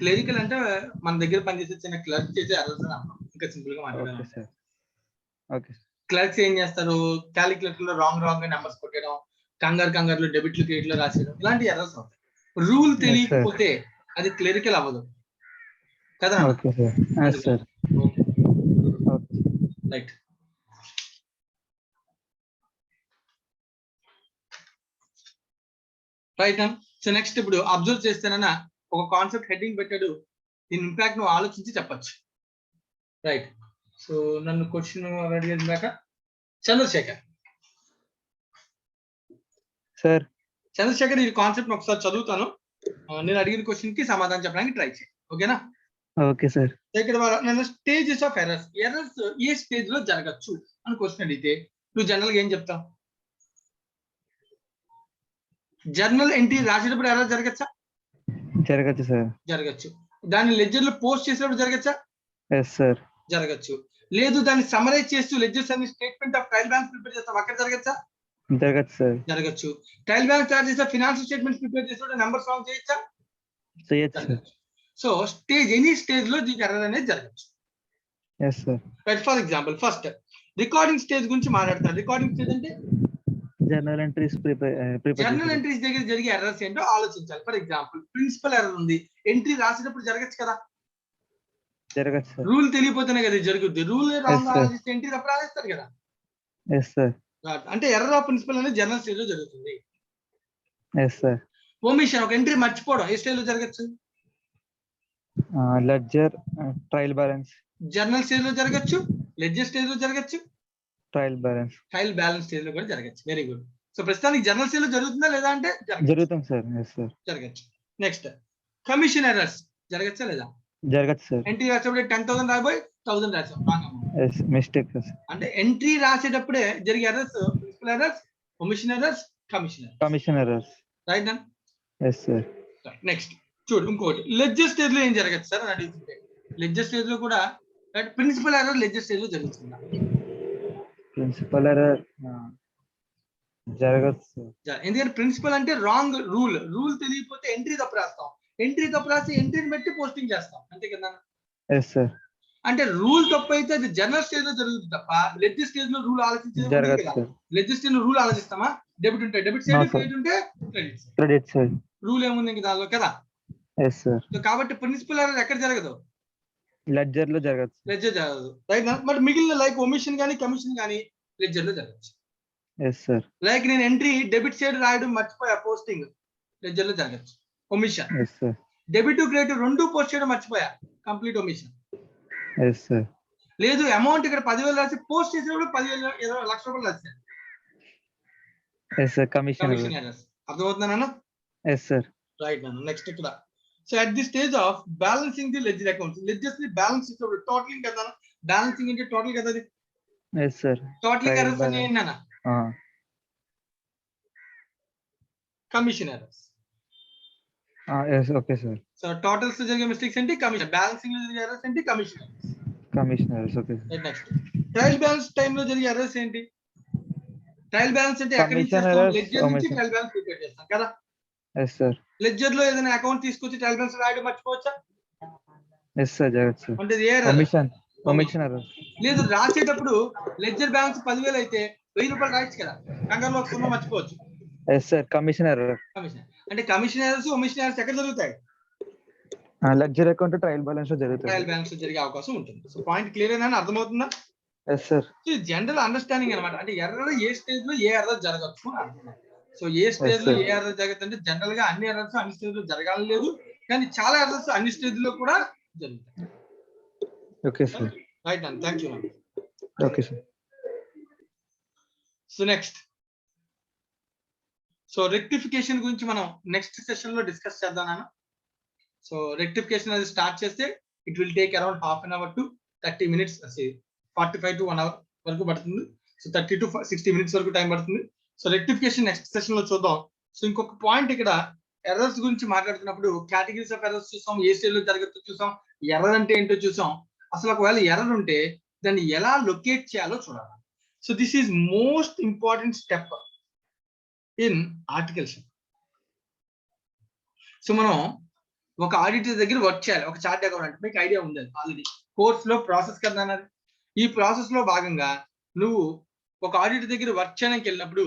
క్లరికల్ అంటే మన దగ్గర పనిచేసే చిన్న క్లర్క్ చేసే ఎర్రర్స్ అని అర్థం. ఇంకా సింపుల్ గా మాట్లాడాలి. క్లర్క్స్ ఏం చేస్తారు? క్యాలిక్యులేటర్ లో రాంగ్ నెంబర్స్ కొట్టడం, కంగారులో డెబిట్లు క్రెడిట్ లో రాసేయడం, ఇలాంటి ఎర్రర్స్ అవుతాయి. రూల్ తెలియకపోతే అది క్లరికల్ అవ్వదు కదా. రైట్. రైట్. సో నెక్స్ట్ ఇప్పుడు అబ్జర్వ్ చేస్తానన్నా ఒక కాన్సెప్ట్ హెడ్డింగ్ పెట్టాడు, దీని ఇంపాక్ట్ నువ్వు ఆలోచించి చెప్పచ్చు. రైట్. సో నన్ను క్వశ్చన్ అడిగేది దాకా చంద్రశేఖర్. సార్ చంద్రశేఖర్, ఈ కాన్సెప్ట్ ఒకసారి చదువుతాను, నేను అడిగిన క్వశ్చన్ కి సమాధానం చెప్పడానికి ట్రై చేయి. ఓకేనా? Okay sir. ఇక్కడ నన్ను stages of errors, errors A stage లో జరగచ్చు అని క్వశ్చన్ అడిగితే నువ్వు జనరల్ గా ఏం చెప్తావు? జర్నల్ ఎంట్రీ రాసేటప్పుడు ఎర్రర్ జరగచ్చా? జరగచ్చు సార్. జరగచ్చు. దాన్ని లెడ్జర్ లో పోస్ట్ చేసేటప్పుడు జరగచ్చా? Yes sir. జరగచ్చు. లేదు దాన్ని సమరైజ్ చేస్తూ లెడ్జర్స్ అన్ని statement of trial balance prepare చేస్తాం, అక్కడ జరగచ్చా? జరగచ్చు సార్. జరగచ్చు. ట్రయల్ బ్యాలెన్స్ తయారు చేస్తే ఫినాన్షియల్ స్టేట్మెంట్స్ ప్రిపేర్ చేస్తే నెంబర్స్ రాంగ్ చేయొచ్చా? చేయొచ్చు. సో స్టేజ్, ఎనీ స్టేజ్ లో దీనికి ఎర్రర్ అనేది జరగచ్చు. Yes sir. Right. For example first recording stage గురించి మాట్లాడతాను. రికార్డింగ్ స్టేజ్ అంటే జర్నల్ ఎంట్రీస్ జర్నల్ ఎంట్రీస్ దగ్గర జరిగే ఎర్రర్స్ ఏంటో ఆలోచించాలి. ఫర్ ఎగ్జాంపుల్ ప్రిన్సిపల్ ఎర్రర్ ఉంది, ఎంట్రీ రాసేటప్పుడు జరగచ్చు కదా. జరగచ్చు. రూల్ తెలియపోతేనే కదా జరుగుద్ది. రూల్ రాంగ్ ఆలోచిస్తే ఎంట్రీ తప్పు రాసేస్తారు కదా. Yes sir. అంటే ఎర్రర్ ఆఫ్ ప్రిన్సిపల్ అనేది జర్నల్ స్టేజ్ లో జరుగుతుంది. Yes sir. ఒమిషన్, ఒక ఎంట్రీ మర్చిపోవడం ఏ స్టేజ్ లో జరగచ్చు? Ledger trial balance. Journal stage లో జరగచ్చు, లెడ్జర్ స్టేజ్ లో జరగచ్చు, ట్రయల్ బ్యాలెన్స్ స్టేజ్ లో కూడా జరగచ్చు. Very good. సో ప్రస్తుతానికి జర్నల్ స్టేజ్ లో జరుగుతుందా లేదా అంటే జరుగుతుంది సార్. Yes sir. జరగచ్చు. నెక్స్ట్ కమిషన్ ఎర్రర్స్ జరగచ్చా లేదా? జరగచ్చు సార్. ఎంట్రీ రాసేటప్పుడే 10,000 రాబోయి 1000 రాసాం, రాంగ్ అమౌంట్. మిస్టేక్. అంటే ఎంట్రీ రాసేటప్పుడే జరిగే errors principle errors, omission errors, commission errors. Right done. Yes sir. Next చూడు ఇంకోటి, లెడ్జర్ స్టేజ్ లో ఏం జరగచ్చు సార్ అని అడుగుతుంటే, లెడ్జర్ స్టేజ్ లో కూడా ప్రిన్సిపల్ ఎర్రర్ లెడ్జర్ స్టేజ్ లో జరుగుతుందా? ప్రిన్సిపల్ ఎర్రర్ జరగచ్చు. ఎందుకంటే ప్రిన్సిపల్ అంటే రాంగ్ రూల్ తెలియకపోతే ఎంట్రీ తప్పు రాస్తాం, ఎంట్రీ తప్పు రాసి ఎంట్రీని బట్టి పోస్టింగ్ చేస్తాం, అంతే కదా. Yes sir. అంటే రూల్ తప్పు అయితే అది జనరల్ స్టేజ్ లో జరుగుతుంది తప్ప లెడ్జ్ స్టేజ్ లో రూల్ ఆలోచించేది జరగచ్చు కదా. సార్. లెడ్జ్ స్టేజ్ లో రూల్ ఆలోచిస్తామా? డెబిట్ ఉంటే debit side, No, sir. Credit ఉంటే credit side. Credit sir. Rule ఏముంది ఇంక దానిలో కదా. Yes sir. సో కాబట్టి ప్రిన్సిపల్ ఎర్రర్ ఎక్కడ జరగదు? లెడ్జర్ లో జరగచ్చు. లెడ్జర్ జరగదు, రైట్. బట్ మిగిలిన లైక్ ఒమిషన్ కానీ కమిషన్ కానీ లెడ్జర్ లో జరగచ్చు. Yes sir. లైక్ నేను ఎంట్రీ డెబిట్ సైడ్ రాయడం మర్చిపోయా, పోస్టింగ్ లెడ్జర్ లో జరగచ్చు, omission. Yes sir. Debit credit రెండు పోస్ట్ చేయడం మర్చిపోయా, కంప్లీట్ ఒమిషన్. Yes sir. లేదు అమౌంట్ ఇక్కడ 10,000 రాసి పోస్ట్ చేసినప్పుడు 10,000 20 లక్ష రూపాయలు రాశాను, yes sir. Commission. Commission errors. అర్థమవుతుందా? Yes sir. రైట్ నాన్న. నెక్స్ట్ ఇక్కడ so at the stage of balancing the ledger accounts, ledgers ని బ్యాలెన్స్ చేసేటప్పుడు టోటలింగ్ కదా, బ్యాలెన్సింగ్ అంటే టోటల్ కదా, అది ఎస్ సార్. టోటలింగ్ ఎర్రర్స్ అని ఏంటన్నా? Commission errors. Yes okay sir. So totals లో జరిగే మిస్టేక్స్ ఏంటి? కమిషన్. బ్యాలెన్సింగ్ లో జరిగే ఎర్రర్స్ ఏంటి? Commission errors. Commission errors. Okay. Next trial balance time లో జరిగే ఎర్రర్స్ ఏంటి? ట్రయల్ బ్యాలెన్స్ అంటే ఎక్కడి నుంచి Commission చేస్తాం? errors, లెడ్జర్ నుంచి commission. ట్రయల్ బ్యాలెన్స్ ప్రిపేర్ చేస్తాం కదా. Yes sir. లెడ్జర్ లో ఏదైనా అకౌంట్ తీసుకొచ్చి ట్రయల్ బ్యాలెన్స్ రాయడం మర్చిపోవచ్చా? Yes sir. జరగచ్చు. అంటే ఇది ఏ error? కమిషన్. Commission error. లేదు రాసేటప్పుడు లెడ్జర్ బ్యాలెన్స్ 10,000 అయితే 1,000 రూపాయలు రాయొచ్చు కదా, కంగారులో ఒక సున్నా మర్చిపోవచ్చు. Yes sir. Commission error. Commission అంటే కమిషన్ ఎర్రర్స్, ఒమిషన్ ఎర్రర్స్ ఎక్కడ జరుగుతాయి? లెడ్జర్ అకౌంట్ ట్రయల్ బ్యాలెన్స్ లో జరుగుతుంది. ట్రయల్ బ్యాలెన్స్ లో జరిగే అవకాశం ఉంటుంది. సో పాయింట్ క్లియర్ అయినా అర్థమవుతుందా? Yes sir. So general understanding అనమాట. అంటే ఎర్రర్ ఏ స్టేజ్ లో ఏ ఎర్రర్ జరగచ్చు అని అర్థం. సో ఏ స్టేజ్ లో sir. ఏ ఎర్రర్ జరుగుతుంటే జనరల్ గా అన్ని ఎర్రర్స్ అన్ని స్టేజ్ లో జరగాలని లేదు, కానీ చాలా ఎర్రర్స్ అన్ని స్టేజ్ లో కూడా జరుగుతాయి. Okay sir. Right and thank you. Okay sir. So next so rectification గురించి మనం నెక్స్ట్ సెషన్ లో డిస్కస్ చేద్దాం నాన్న. సో రెక్టిఫికేషన్ అది స్టార్ట్ చేస్తే it will take around half an hour to 30 minutes, 45 to 1 hour వరకు పడుతుంది. సో 30 to 60 minutes వరకు టైం పడుతుంది. సో రెక్టిఫికేషన్ నెక్స్ట్ సెషన్ లో చూద్దాం. సో ఇంకొక పాయింట్ ఇక్కడ ఎర్రర్స్ గురించి మాట్లాడుతున్నప్పుడు కేటగిరీస్ ఆఫ్ ఎర్రర్స్ చూసాం, ఏ స్టేజ్ లో జరగచ్చు చూసాం, ఎర్రర్ అంటే ఏంటో చూసాం. అసలు ఒకవేళ ఎర్రర్ ఉంటే దాన్ని ఎలా లొకేట్ చేయాలో చూడాలి. So this is most important step in articleship. So మనం ఒక ఆడిటర్ దగ్గర వర్క్ చేయాలి, ఒక చార్ట్ అకౌంట్ అంటే మీకు ఐడియా ఉంది ఆల్రెడీ కోర్స్ లో ప్రాసెస్ కదా అన్నది. ఈ ప్రాసెస్ లో భాగంగా నువ్వు ఒక ఆడిటర్ దగ్గర వర్క్ చేయడానికి వెళ్ళినప్పుడు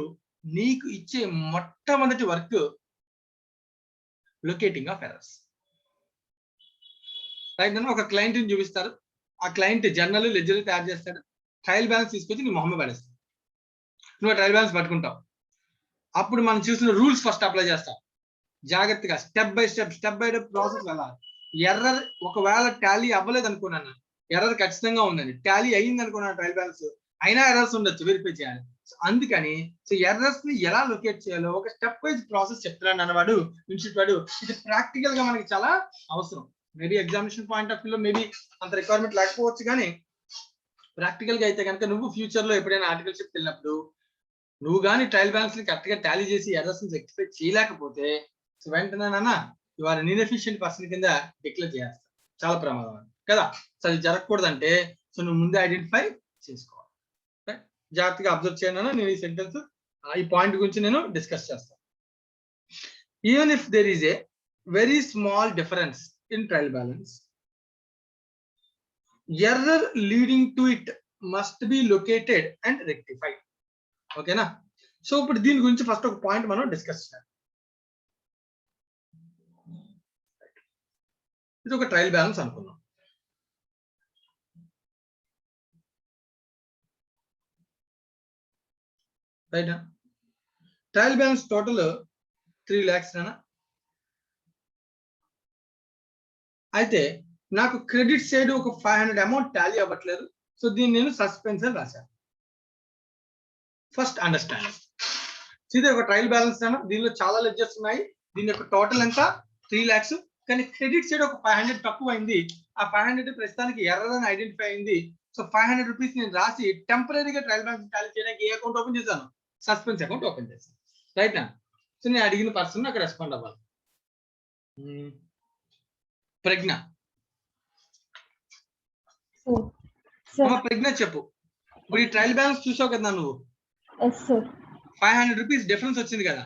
నీకు ఇచ్చే మొట్టమొదటి work locating of errors. Right అన్న. ఒక క్లయింట్ ని చూపిస్తారు, ఆ క్లయింట్ జర్నల్ లెడ్జర్ తయారు చేస్తాడు, ట్రయల్ బ్యాలెన్స్ తీసుకొచ్చి నీ మొహమ్మ పడేస్తాడు, నువ్వు ట్రయల్ బ్యాలెన్స్ పట్టుకుంటావు. అప్పుడు మనం చూసిన రూల్స్ ఫస్ట్ అప్లై చేస్తాం జాగ్రత్తగా, స్టెప్ బై స్టెప్ ప్రాసెస్ వెళ్ళాలి. ఎర్రర్ ఒకవేళ టాలీ అవ్వలేదు అనుకున్నాను, ఎర్రర్ ఖచ్చితంగా ఉందండి, టాలీ అయ్యింది అనుకున్నాను ట్రయల్ బ్యాలెన్స్, అయినా ఎర్రర్స్ ఉండొచ్చు, వెరిఫై చేయాలి. అందుకని సో ఎర్రర్స్ ని ఎలా లొకేట్ చేయాలో ఒక స్టెప్ వైజ్ ప్రాసెస్ చెప్తున్నాను అన్నవాడు ఇన్స్టిట్యూట్ వాడు. ఇది ప్రాక్టికల్ గా మనకి చాలా అవసరం. Maybe examination point of view లో మేబీ అంత రిక్వైర్మెంట్ లేకపోవచ్చు, కానీ ప్రాక్టికల్ గా అయితే కనుక నువ్వు ఫ్యూచర్ లో ఎప్పుడైనా ఆర్టికల్షిప్ వెళ్ళినప్పుడు నువ్వు కానీ ట్రయల్ బ్యాలెన్స్ ని కరెక్ట్ గా టాలీ చేసి ఎర్రర్స్ ని రెక్టిఫై చేయలేకపోతే సో వెంటనే ఇవాళ ఇన్ఎఫిషియెంట్ పర్సన్ కింద డిక్లేర్ చేస్తారు, చాలా ప్రమాదం కదా. సో అది జరగకూడదంటే సో నువ్వు ముందే ఐడెంటిఫై చేసుకోవాలి. జాగ్రత్తగా అబ్జర్వ్ చేయను, నేను ఈ సెంటెన్స్ ఈ పాయింట్ గురించి నేను డిస్కస్ చేస్తాను. Even if there is a very small difference in trial balance, error leading to it must be located and rectified. ఓకేనా. సో ఇప్పుడు దీని గురించి ఫస్ట్ ఒక పాయింట్ మనం డిస్కస్ చేయాలి. ఇది ఒక ట్రయల్ బ్యాలెన్స్ అనుకున్నాం. Right. Trial balance total 3 lakhs అన్న. అయితే నాకు క్రెడిట్ సైడ్ ఒక 500 అమౌంట్ టాలీ అవ్వట్లేదు, సో దీన్ని నేను సస్పెన్స్ అని రాశాను. ఫస్ట్ అండర్స్టాండ్, ఇది ఒక ట్రయల్ బ్యాలెన్స్ అన్న, దీనిలో చాలా లెడ్జర్స్ ఉన్నాయి, దీని యొక్క టోటల్ ఎంత 3 lakhs, కానీ క్రెడిట్ సైడ్ ఒక 500 తక్కువ అయింది. ఆ 500 ప్రస్తుతానికి ఎర్రర్ అని ఐడెంటిఫై అయింది. సో 500 రూపీస్ నేను రాసి టెంపరీగా ట్రయల్ బ్యాలెన్స్ టాలీ చేయడానికి ఏ అకౌంట్ ఓపెన్ చేశాను? సస్పెన్స్ అకౌంట్ ఓపెన్ చేశాను. రైట్ నా. సో నేను అడిగిన పర్సన్ అక్కడ రెస్పాండ్ అవ్వాలి. ప్రజ్ఞ. ప్రజ్ఞ చెప్పు, ఇప్పుడు ఈ ట్రయల్ బ్యాలెన్స్ చూసావు కదా నువ్వు, 500 రూపీస్ డిఫరెన్స్ వచ్చింది కదా.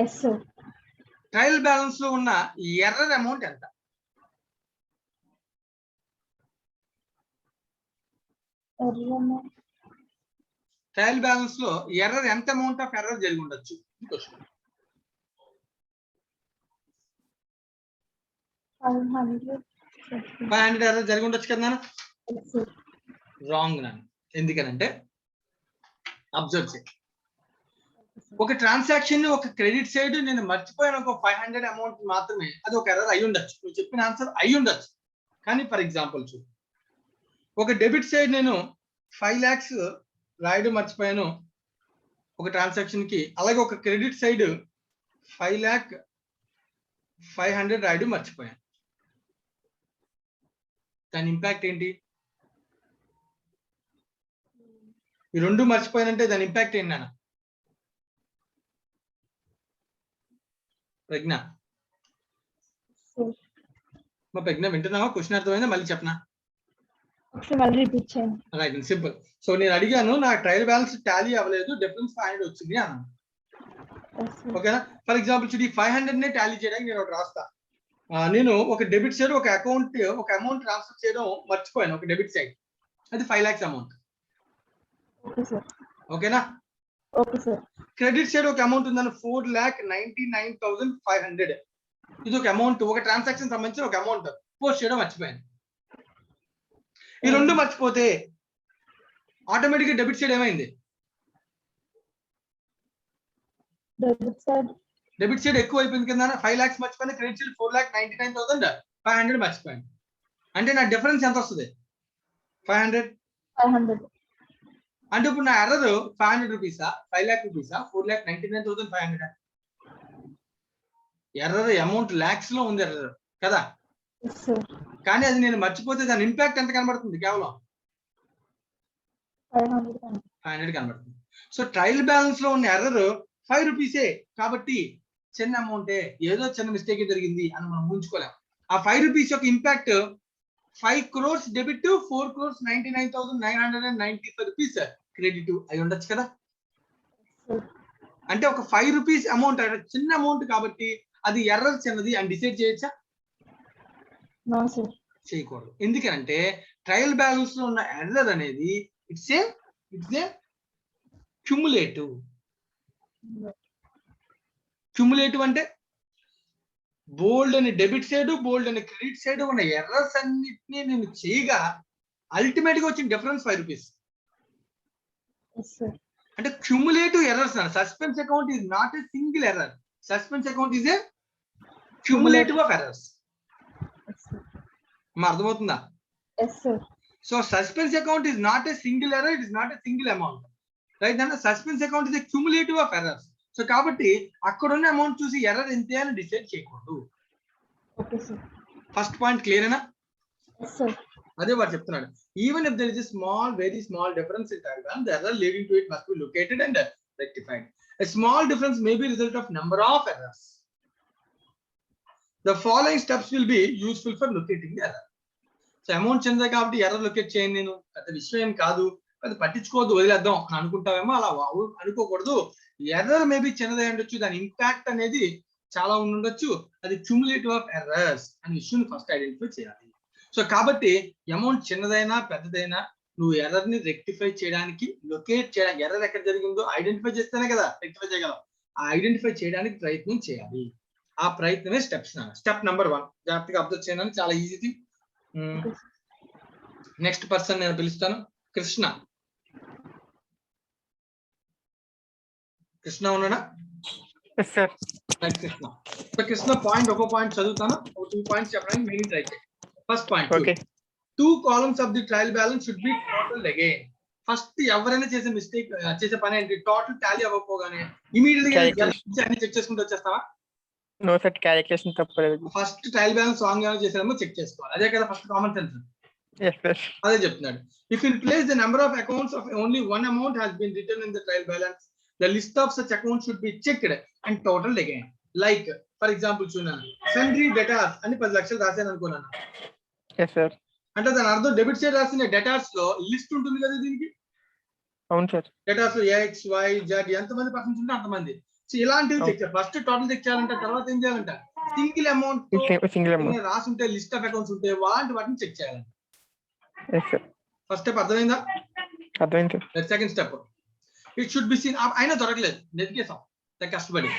Yes sir. ట్రయల్ బ్యాలెన్స్ లో ఉన్న ఎర్రర్ అమౌంట్ ఎంత? ట్రయల్ బ్యాలెన్స్ లో ఎర్రర్ ఎంత అమౌంట్ ఆఫ్ ఎర్రర్ జరిగి ఉండొచ్చు? 500 ఎర్రర్ జరిగి ఉండొచ్చు కదా నాన్న? రాంగ్ నాన్న. ఎందుకనంటే అబ్జర్వ్ చేయి, ఒక ట్రాన్సాక్షన్ ని ఒక క్రెడిట్ సైడ్ నేను మర్చిపోయిన ఒక 500 అమౌంట్ మాత్రమే అది ఒక ఎర్రర్ అయి ఉండొచ్చు. నువ్వు చెప్పిన ఆన్సర్ అయి ఉండొచ్చు. కానీ ఫర్ ఎగ్జాంపుల్ చూడు, ఒక డెబిట్ సైడ్ నేను 5 lakhs రాయడం మర్చిపోయాను ఒక ట్రాన్సాక్షన్ కి, అలాగే ఒక క్రెడిట్ సైడ్ 5,500 రాయడం మర్చిపోయాను. దాని ఇంపాక్ట్ ఏంటి? ఈ రెండు మర్చిపోయానంటే దాని ఇంపాక్ట్ ఏంటి నాన్న? ప్రజ్ఞ, మా ప్రజ్ఞ వింటున్నావా? క్వశ్చన్ అర్థమైందా? మళ్ళీ చెప్పనా? Right, simple. సో నేను అడిగాను, నా ట్రయల్ బ్యాలెన్స్ టాలీ అవ్వలేదు, డిఫరెన్స్ 500 వచ్చింది అన్నాను. ఓకేనా? ఫర్ ఎగ్జాంపుల్ చూడు, 500 నే టాలీ చేయడానికి నేను ఒకటి రాస్తా. నేను ఒక డెబిట్ సైడ్ ఒక అమౌంట్ ట్రాన్స్ఫర్ చేయడం మర్చిపోయాను ఒక డెబిట్ సైడ్, అది 5 lakhs అమౌంట్. ఓకేనా? క్రెడిట్ సైడ్ ఒక అమౌంట్ ఉందని 4,99,500. ఇది ఒక అమౌంట్, ఒక ట్రాన్సాక్షన్ సంబంధించిన ఒక అమౌంట్ పోస్ట్ చేయడం మర్చిపోయాను. ఈ రెండు మర్చిపోతే ఆటోమేటిక్ గా డెబిట్ సైడ్ ఏమైంది? డెబిట్ సైడ్ ఎక్కువ అయిపోయింది కదా. 5 lakhs మర్చిపోయిన, క్రెడిట్ సైడ్ 4,99,500 మర్చిపోయాను. అంటే నా డిఫరెన్స్ ఎంత వస్తుంది? 500. అంటే ఇప్పుడు నా error 500 రూపీసా, 5 lakh రూపీసా, 4,99,500? Error amount lakhs లో ఉంది ఎర్రర్ కదా. కానీ అది నేను మర్చిపోతే దాని ఇంపాక్ట్ ఎంత కనబడుతుంది? కేవలం 500 కనబడుతుంది. సో ట్రయల్ బ్యాలెన్స్ లో ఉన్న ఎర్రర్ 5 రూపీసే కాబట్టి చిన్న అమౌంటే, ఏదో చిన్న మిస్టేక్ జరిగింది అని మనం ఊహించుకోలేం. ఆ 5 రూపీస్ యొక్క impact 5 crores debit, 4,99,995 rupees credit అయి ఉండొచ్చు కదా. అంటే ఒక 5 రూపీస్ అమౌంట్ చిన్న అమౌంట్ కాబట్టి అది ఎర్రర్ చిన్నది అని డిసైడ్ చేయొచ్చా? చేయకూడదు. ఎందుకంటే ట్రయల్ బ్యాలెన్స్ లో ఉన్న ఎర్రర్ అనేది ఇట్స్ ఏ క్యుములేటివ్. క్యుములేటివ్ అంటే బోల్డ్ అని డెబిట్ సైడ్, బోల్డ్ అని క్రెడిట్ సైడ్ ఉన్న ఎర్రర్స్ అన్నిటినీ నేను చేయగా అల్టిమేట్ గా వచ్చిన డిఫరెన్స్ 5 రూపీస్. అంటే cumulative errors. Suspense account is not a single error. Suspense account is a cumulative of errors. అర్థమవుతుందా? So suspense account is not a single error, it is not a single amount, right? అంటే suspense account is a cumulative of errors. So కాబట్టి అక్కడ ఉన్న amount చూసి error ఎంతే అని decide చేయకూడదు. First point క్లియరేనా? అదే వాడు చెప్తున్నాడు. Even if there is a small, very small difference in trial balance, the error leading to it must be located and rectified. A small difference may be result of number of errors. The following steps will be useful for locating the error. So amount చిన్నదే కాబట్టి error locate చేయండి, నేను పెద్ద విషయం ఏం కాదు, అది పట్టించుకోవద్దు, వదిలేద్దాం అని అనుకుంటావేమో. అలా అనుకోకూడదు. ఎర్రర్ మేబీ చిన్నదే ఉండొచ్చు, దాని ఇంపాక్ట్ అనేది చాలా ఉండొచ్చు, అది క్యుములేటివ్ ఆఫ్ ఎర్రర్స్ అనే ఇష్యూని ఫస్ట్ ఐడెంటిఫై చేయాలి. సో కాబట్టి అమౌంట్ చిన్నదైనా పెద్దదైనా నువ్వు ఎర్రర్ ని రెక్టిఫై చేయడానికి, లొకేట్ చేయడానికి, ఎర్రర్ ఎక్కడ జరిగిందో ఐడెంటిఫై చేస్తేనే కదా రెక్టిఫై చేయగలం. ఆ ఐడెంటిఫై చేయడానికి ప్రయత్నం చేయాలి. ఆ ప్రయత్నమే స్టెప్స్. స్టెప్ నెంబర్ 1 జాగ్రత్తగా అబ్జర్వ్ చేయడానికి చాలా ఈజీ. నెక్స్ట్ పర్సన్ నేను పిలుస్తాను, కృష్ణ. కృష్ణ ఉన్నాడా? కృష్ణ. సో కృష్ణ పాయింట్, ఒక పాయింట్ చదువుతాను, 2 పాయింట్స్ చెప్పడానికి మెయిన్ ట్రై చేయండి. First point, 2 columns of the trial balance should be totaled again. First ఎవరైనా చేసే మిస్టేక్, చేసే పని ఏంటి? టోటల్ టాలీ అవ్వకపోగానే ఇమీడియట్ గా అన్ని చెక్ చేసుకుంటూ వచ్చేస్తావా? నో సార్, క్యాలిక్యులేషన్ తప్పలేదు. ఫస్ట్ ట్రయల్ బ్యాలెన్స్ రాంగ్ ఏమైనా చేసామో చెక్ చేసుకోవాలి. అదే కదా ఫస్ట్ కామన్ సెన్స్. అదే చెప్తున్నాడు. If in place the number of accounts of only one amount has been written in the trial balance, the list of such accounts should be checked and totaled again. Like for example చూడండి, sundry debtors అని 10 లక్షలు రాశాను అనుకున్నాను. yes sir. అంటే దాని అర్థం debit side రాసిన debtors లో లిస్ట్ ఉంటుంది కదా దీనికి. అవును sir. Debtors X Y Z ఎంతమంది పర్సన్స్ ఉంటే అంతమంది. సో ఇలాంటివి చెక్ చేయాలి. ఫస్ట్ టోటల్ చెక్ చేయాలంటే తర్వాత ఏం చేయాలంట సింగిల్ అమౌంట్ సింగిల్ అమౌంట్. రాసి ఉంటే లిస్ట్ ఆఫ్ అకౌంట్స్ ఉంటే వాటిని చెక్ చేయాలంట. Yes sir. ఫస్ట్ స్టెప్ అర్థమైందా? అర్థమైంది sir. Second step it should be seen. అయినా దొరకలేదు, వెతికేసాం కష్టపడి.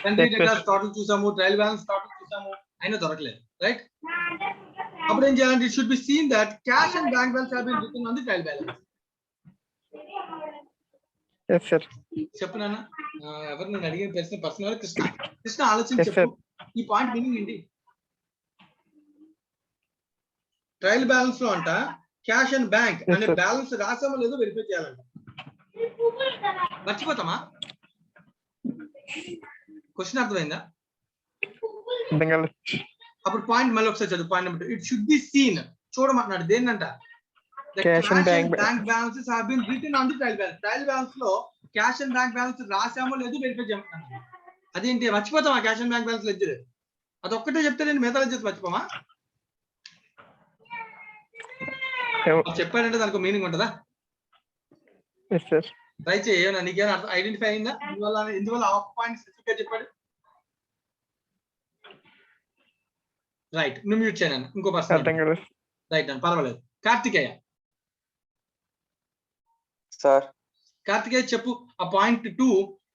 కంట్రీ డేటాస్ టోటల్ చూసాము, ట్రయల్ బ్యాలెన్స్ టోటల్ చూసాము, అయినా దొరకలేదు. రైట్, అప్పుడు ఏం చేయాలంటే it should be seen that cash and bank balance have been written on the trial balance. Yes sir. చెప్పు నాన్న, ఎవరు నేను అడిగిన ప్రశ్న పర్సనల్ కృష్ణ ఆలోచించి చెప్పు, ఈ పాయింట్ మీనింగ్ ఏంటి? ట్రయల్ బ్యాలెన్స్ లో అంట క్యాష్ అండ్ బ్యాంక్ అనే బ్యాలెన్స్ రాసామో లేదో వెరిఫై చేయాలంట. మర్చిపోతామా? క్వశ్చన్ అర్థమైందా? అప్పుడు పాయింట్ మళ్ళీ ఒకసారి చదువు. Point number 2, it should be seen, చూడమంటున్నాడు దేన్నంట, Cash and bank balances have been written on the trial balance. Trial balance లో క్యాష్ అండ్ బ్యాంక్ బ్యాలెన్స్ రాసామో లేదో వెరిఫై చేయమంటున్నాను. అదేంటి మర్చిపోతామా? Cash and bank balance ledger అది ఒక్కటే చెప్తే నేను మిగతా లెడ్జర్స్ మర్చిపోమా? చెప్పాడంటే దానికి మీనింగ్ ఉంటుందా? ట్రై చేయనా, నీకేమైనా ఐడెంటిఫై అయిందా? ఇందువల్ల హాఫ్ పాయింట్ స్పెసిఫిక్ గా చెప్పాడు. రైట్, నువ్వు మ్యూట్ చేయను. ఇంకో పర్సన్ రైట్ అని పర్వాలేదు. కార్తికేయ సార్. కార్తికేయ చెప్పు, ఆ పాయింట్ 2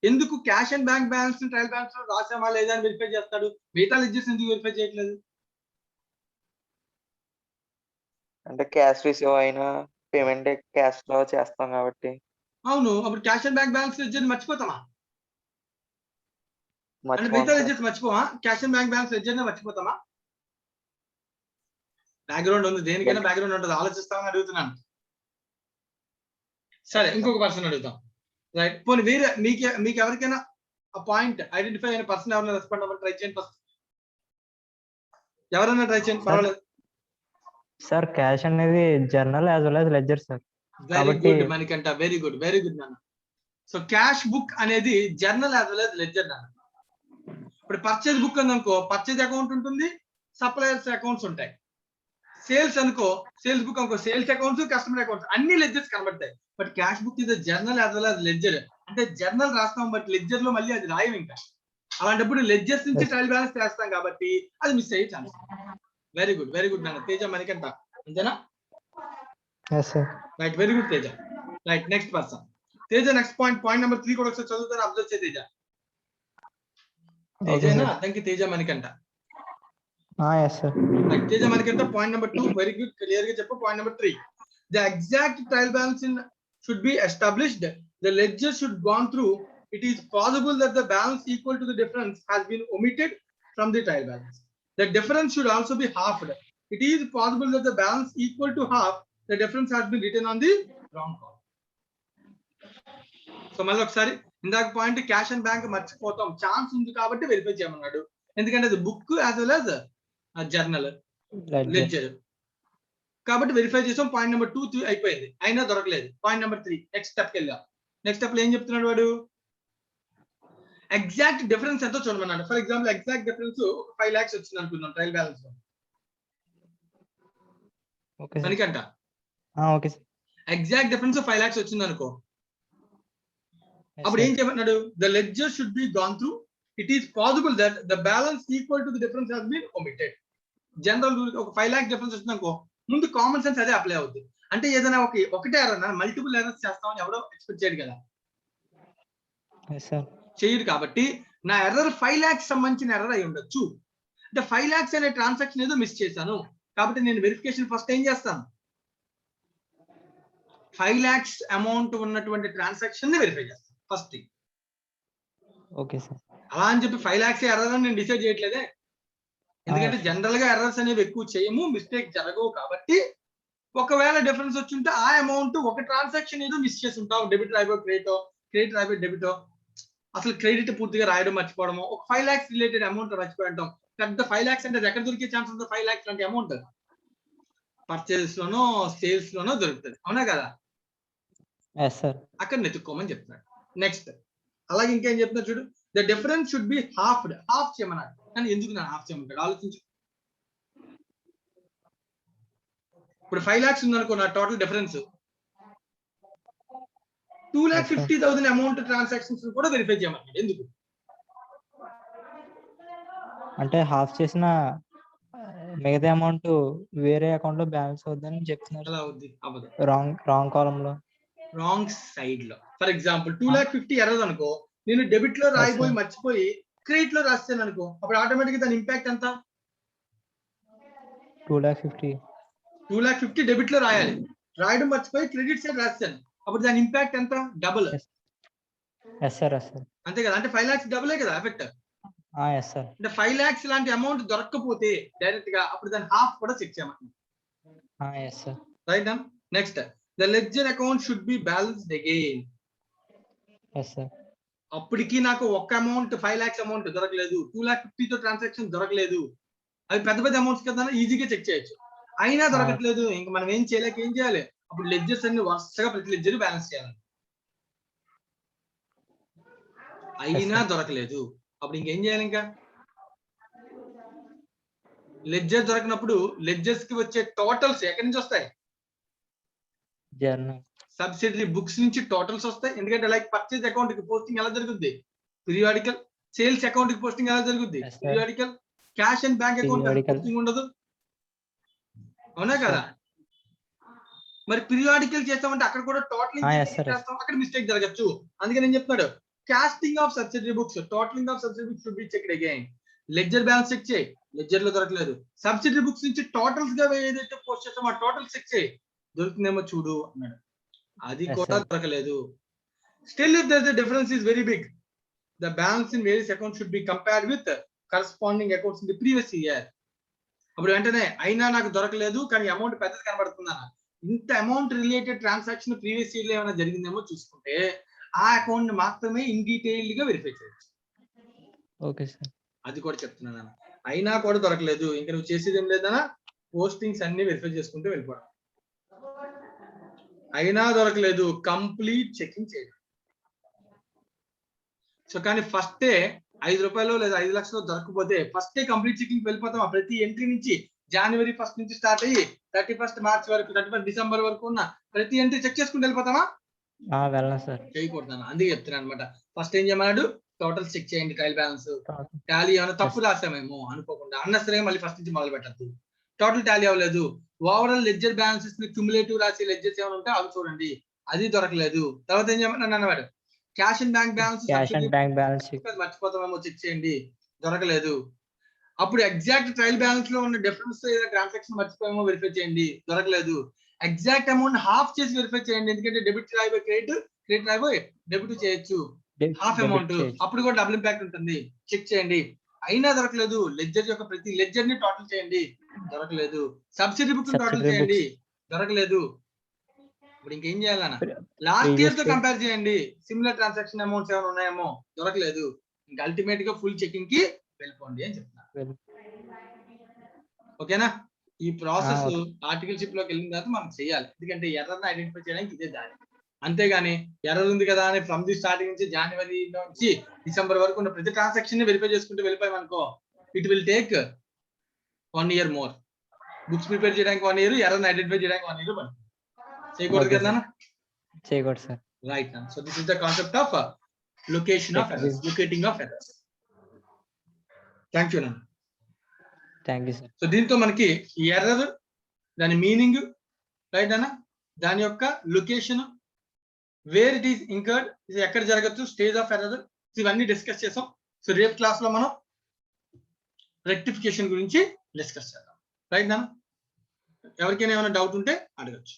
ఎందుకు cash and bank balance trial balance లో రాసామా లేదా అని వెరిఫై చేస్తాడు, మిగతా లెడ్జర్స్ ఎందుకు వెరిఫై చేయట్లేదు? అంటే క్యాష్ రిసీవ్ అయినా పేమెంట్ క్యాష్ లో చేస్తాం కాబట్టి. అవును, అప్పుడు cash and bank balance ledger మర్చిపోతామా? అంటే మిగతా లెడ్జర్స్ మర్చిపోవా? Cash and bank balance ledger మర్చిపోతామా? బ్యాక్గ్రౌండ్ ఉంది, దేనికైనా బ్యాక్గ్రౌండ్ ఉంటుంది, ఆలోచిస్తామని అడుగుతున్నాను. సరే, ఇంకొక పర్సన్ అడుగుతాం. రైట్, పోనీ వేరే మీకు ఎవరికైనా ఆ పాయింట్ ఐడెంటిఫై అయిన పర్సన్ ఎవరైనా రెస్పాండ్ అవ్వండి. ట్రై చేయండి ఫస్ట్, ఎవరైనా ట్రై చేయండి, పర్వాలేదు. సార్ క్యాష్ అనేది journal as well as ledger sir. Very good Manikanta, very good నాన్న. సో క్యాష్ బుక్ అనేది journal as well as ledger నాన్న. ఇప్పుడు పర్చేజ్ బుక్ ఉందనుకో, పర్చేజ్ అకౌంట్ ఉంటుంది, సప్లయర్స్ అకౌంట్స్ ఉంటాయి. సేల్స్ అనుకో, సేల్స్ బుక్ అనుకో, సేల్స్ అకౌంట్స్, కస్టమర్ అకౌంట్స్ అన్ని లెడ్జర్స్ కనబడతాయి. But cash book is journal as well as ledger. అంటే జర్నల్ రాస్తాం బట్ లెడ్జర్ లో మళ్ళీ అది రాయం. ఇంకా అలాంటప్పుడు లెడ్జర్స్ నుంచి ట్రయల్ బ్యాలెన్స్ చేస్తాం కాబట్టి అది మిస్ అయ్యే ఛాన్స్. వెరీ గుడ్ నాన్న. తేజ మణికంఠ అంతేనా? Right, very good Teja. Right, next person Teja. Next point number 3 కూడా ఒకసారి చదువుతాను, అబ్జర్వ్ చేయ తేజ. తేజనా అర్థంకి Teja Manikanta. Teja Manikanta point number 2 very good, clear గా చెప్పు. Point number 3, the exact trial balance should be established, the ledger should gone through, it is possible that the balance equal to the difference has been omitted from the trial balance, the difference should also be halved, it is possible that the balance equal to half, the difference has been written on the wrong column. So మళ్ళీ ఒకసారి ఇందాక point cash and bank మర్చిపోతాం chance ఉంది కాబట్టి verify చేయమన్నాడు, ఎందుకంటే అది book as well as journal ledger కాబట్టి వెరిఫై చేసాం. పాయింట్ నెంబర్ 2 అయిపోయింది, అయినా దొరకలేదు. పాయింట్ నెంబర్ 3 నెక్స్ట్ స్టెప్కి వెళ్ళాం. నెక్స్ట్ స్టెప్ లో ఏం చెప్తున్నాడు వాడు? ఎగ్జాక్ట్ డిఫరెన్స్ ఎంతో చూడమన్నాడు. For example exact difference 5 lakhs వచ్చింది అనుకుందాం ట్రయల్ బ్యాలెన్స్ లో. మనకంట ఎగ్జాక్ట్ డిఫరెన్స్ 5 lakhs వచ్చింది అనుకో, అప్పుడు ఏం చెప్పన్నాడు? The ledger should be gone through, it is possible that the balance equal to the difference has been omitted. General ఒక 5 lakhs డిఫరెన్స్ వచ్చింది అనుకో, ముందు కామన్ సెన్స్ అదే అప్లై అవుతుంది. అంటే ఏదైనా ఒకటే ఎర్రర్ మల్టిపుల్ ఎర్రర్స్ చేస్తామని ఎవడో ఎక్స్పెక్ట్ చేయడు కదా, చేయడు. కాబట్టి నా ఎర్రర్ 5 lakhs సంబంధించిన ఎర్రర్ అయి ఉండొచ్చు. అంటే 5 lakhs అనే ట్రాన్సాక్షన్ ఏదో మిస్ చేశాను కాబట్టి నేను వెరిఫికేషన్ ఫస్ట్ ఏం చేస్తాను? 5 lakhs అమౌంట్ ఉన్నటువంటి ట్రాన్సాక్షన్ ని వెరిఫై చేస్తాను ఫస్ట్ థింగ్. Okay sir. అలా అని చెప్పి 5 lakhs ఎర్రర్ అని నేను డిసైడ్ చేయట్లేదే, ఎందుకంటే జనరల్ గా ఎర్రర్స్ అనేవి ఎక్కువ చేయము, మిస్టేక్ జరగవు. కాబట్టి ఒకవేళ డిఫరెన్స్ వచ్చి ఉంటే ఆ అమౌంట్ ఒక ట్రాన్సాక్షన్ ఏదో మిస్ చేసి ఉంటాం, డెబిట్ రాయబో క్రెడిటో, క్రెడిట్ రాయబో డెబిటో, అసలు క్రెడిట్ పూర్తిగా రాయడం మర్చిపోవడము, ఒక 5 lakhs రిలేటెడ్ అమౌంట్ మర్చిపోవడం. పెద్ద 5 lakhs అంటే ఎక్కడ దొరికే ఛాన్స్ ఉందో? 5 lakhs లాంటి అమౌంట్ పర్చేస్ లోనో సేల్స్ లోనో దొరుకుతుంది, అవునా కదా? అక్కడ నెతుక్కోమని చెప్తున్నాడు. నెక్స్ట్ అలాగే ఇంకేం చెప్తున్నా చూడు, the difference should be halved. Half చేయమన్నాడు, కానీ ఎందుకు నేను హాఫ్ చేయమంటాడు ఆలోచించు. ఇప్పుడు 5 lakhs ఉందనుకో నా టోటల్ డిఫరెన్స్, 2,50,000 అమౌంట్ ట్రాన్సాక్షన్స్ కూడా వెరిఫై చేయమన్నాడు. ఎందుకు? అంటే హాఫ్ చేసిన మిగతా అమౌంట్ వేరే అకౌంట్ లో బ్యాలెన్స్ అవుద్దని చెప్తున్నారు. ఎలా అవుద్ది? అవ్వదు. రాంగ్ కాలం లో, రాంగ్ సైడ్ లో. ఫర్ ఎగ్జాంపుల్ 2,50,000 ఎర్రర్ అనుకో, నేను డెబిట్ లో రాయిపోయి మర్చిపోయి క్రెడిట్ లో రాస్తాను అనుకో, అప్పుడు ఆటోమేటిక్ దాని ఇంపాక్ట్ ఎంత? 2,50,000 డెబిట్ లో రాయాలి, రాయడం మర్చిపోయి క్రెడిట్ సైడ్ రాస్తాను, అప్పుడు దాని ఇంపాక్ట్ ఎంత? డబుల్. అంతే కదా? అంటే 5 lakhs డబులే కదా ఎఫెక్ట్. అంటే 5 lakhs లాంటి అమౌంట్ దొరకకపోతే డైరెక్ట్ గా అప్పుడు దాని హాఫ్ కూడా చెక్ చేయమంటాం. Right. Next, the ledger account should be balanced again. అప్పటికి నాకు ఒక్క అమౌంట్ 5 lakhs అమౌంట్ దొరకలేదు, 2,50,000 తో ట్రాన్సాక్షన్ దొరకలేదు. అవి పెద్ద పెద్ద అమౌంట్స్ కదా, ఈజీగా చెక్ చేయొచ్చు. అయినా దొరకట్లేదు, ఇంకా మనం ఏం చేయలేక ఏం చేయాలి? అప్పుడు లెడ్జర్స్ అన్ని వరుసగా ప్రతి లెడ్జర్ బ్యాలెన్స్ చేయాలి. అయినా దొరకలేదు, అప్పుడు ఇంకేం చేయాలి? ఇంకా లెడ్జర్ దొరకనప్పుడు లెడ్జర్స్ కి వచ్చే టోటల్స్ ఎక్కడి నుంచి వస్తాయి? సబ్సిడరీ బుక్స్ నుంచి టోటల్స్ వస్తాయి. ఎందుకంటే లైక్ పర్చేజ్ అకౌంట్ కి పోస్టింగ్ ఎలా జరుగుద్ది? పీరియాడికల్. సేల్స్ అకౌంట్ కి పోస్టింగ్ ఎలా జరుగుద్ది? Periodical. Cash and bank account posting ఉండదు, అవునా కదా? మరి పీరియాడికల్ చేస్తామంటే అక్కడ కూడా టోటల్ చేస్తాం, అక్కడ మిస్టేక్ జరగచ్చు. అందుకని నేను చెప్తున్నాడు, casting of subsidiary books, totaling of subsidiary books should be checked again. Ledger balance check చేయి, లెడ్జర్ లో దొరకలేదు. సబ్సిడరీ బుక్స్ నుంచి టోటల్స్ గా ఏదైతే పోస్ట్ చేస్తామో ఆ టోటల్స్ చెక్ చేయి, దొరుకుతుందేమో చూడు అన్నాడు. అది కూడా దొరకలేదు. Still if there the difference is very big, the balance in various accounts should be compared with corresponding accounts in the previous year. అప్పుడు వెంటనే అయినా నాకు దొరకలేదు కానీ అమౌంట్ పెద్దది కనబడుతుందా, ఇంత amount related transaction previous year లో ఏమైనా జరిగిందేమో చూసుకుంటే ఆ అకౌంట్ మాత్రమే ఇన్ డీటెయిల్డ్ గా వెరిఫై చేయొచ్చు. Okay sir. అది కూడా చెప్తున్నాను. అయినా కూడా దొరకలేదు, ఇంకా నువ్వు చేసేది ఏం లేదన్నా, పోస్టింగ్స్ అన్ని వెరిఫై చేసుకుంటూ వెళ్ళిపోవడం. అయినా దొరకలేదు, కంప్లీట్ చెకింగ్ చేయడం. సో కానీ ఫస్టే 5 రూపాయలు లేదా 5 లక్షలు దొరకకపోతే ఫస్టే కంప్లీట్ చెకింగ్ వెళ్ళిపోతాం. ప్రతి ఎంట్రీ నుంచి January 1st నుంచి స్టార్ట్ అయ్యి 31st March వరకు, 31st December వరకు ఉన్న ప్రతి ఎంట్రీ చెక్ చేసుకుంటూ వెళ్ళిపోతామా? చేయకూడదు. అందుకే చెప్తున్నాను అనమాట. ఫస్ట్ ఏం చేయమన్నాడు? టోటల్ చెక్ చేయండి, ట్రయల్ బ్యాలెన్స్ టాలీ ఏమైనా తప్పు రాసామేమో అనుకోకుండా అన్నసరిగా మళ్ళీ ఫస్ట్ నుంచి మొదలు పెట్టద్దు. టోటల్ టాలీ అవ్వలేదు, ఓవరాల్ లెడ్జర్ బ్యాలెన్సెస్ క్యుములేటివ్ రాసి లెడ్జర్స్ ఏమైనా ఉంటే అవి చూడండి, అది దొరకలేదు. తర్వాత ఏం చేయమని అన్నవాడు? క్యాష్ అండ్ బ్యాంక్ బ్యాలెన్స్ మర్చిపోతామేమో చెక్ చేయండి, దొరకలేదు. అప్పుడు ఎగ్జాక్ట్ ట్రయల్ బ్యాలెన్స్ లో ఉన్న డిఫరెన్స్ ట్రాన్సాక్షన్ మర్చిపోయామో వెరిఫై చేయండి, దొరకలేదు. ఎగ్జాక్ట్ అమౌంట్ హాఫ్ చేసి వెరిఫై చేయండి, ఎందుకంటే డెబిట్ రాయిపోయి క్రెడిట్ రాయిపోయి డెబిట్ చేయొచ్చు హాఫ్ అమౌంట్, అప్పుడు కూడా డబుల్ ఇంపాక్ట్ ఉంటుంది, చెక్ చేయండి. అయినా దొరకలేదు, లెడ్జర్ యొక్క ప్రతి లెడ్జర్ ని టోటల్ చేయండి, దొరకలేదు. సబ్సిడీ బుక్ టోటల్ చేయండి, దొరకలేదు. ఇప్పుడు ఇంకేం చేయాలన్నా? లాస్ట్ ఇయర్ తో కంపేర్ చేయండి, సిమిలర్ ట్రాన్సాక్షన్ అమౌంట్స్ ఏమైనా ఉన్నాయేమో, దొరకలేదు. ఇంకా అల్టిమేట్ గా ఫుల్ చెకింగ్ కి వెళ్ళిపోండి అని చెప్తున్నా. ఓకేనా? ఈ ప్రాసెస్ ఆర్టికల్షిప్ లోకి వెళ్ళిన తర్వాత మనం చేయాలి, ఎందుకంటే ఎర్రర్ని ఐడెంటిఫై చేయడానికి ఇదే దారి. అంతేగాని ఎర్రర్ ఉంది కదా అని ఫ్రమ్ ది స్టార్టింగ్ నుంచి January నుంచి December వరకు ఉన్న ప్రతి ట్రాన్సాక్షన్ ని వెరిఫై చేసుకుంటూ వెళ్ళిపోయామనుకో, it will take 1 year more. Books prepare చేయడానికి 1 year, ఎర్రర్ని ఐడెంటిఫై చేయడానికి 1 year పడుతుంది. చేయకూడదు కదా? చేయకూడదు sir. Right. So this is the concept of location of errors, locating of errors. Thank you. Sir. So దీంతో మనకి ఎర్రర్, దాని మీనింగ్, రైట్ అన్న, దాని యొక్క location, where it is incurred, ఇది ఎక్కడ జరగచ్చు, స్టేజ్ ఆఫ్ ఎర్రర్, ఇవన్నీ డిస్కస్ చేసాం. సో రేపు క్లాస్ లో మనం రెక్టిఫికేషన్ గురించి డిస్కస్ చేద్దాం. రైట్ అన్న? ఎవరికైనా ఏమైనా డౌట్ ఉంటే అడగచ్చు.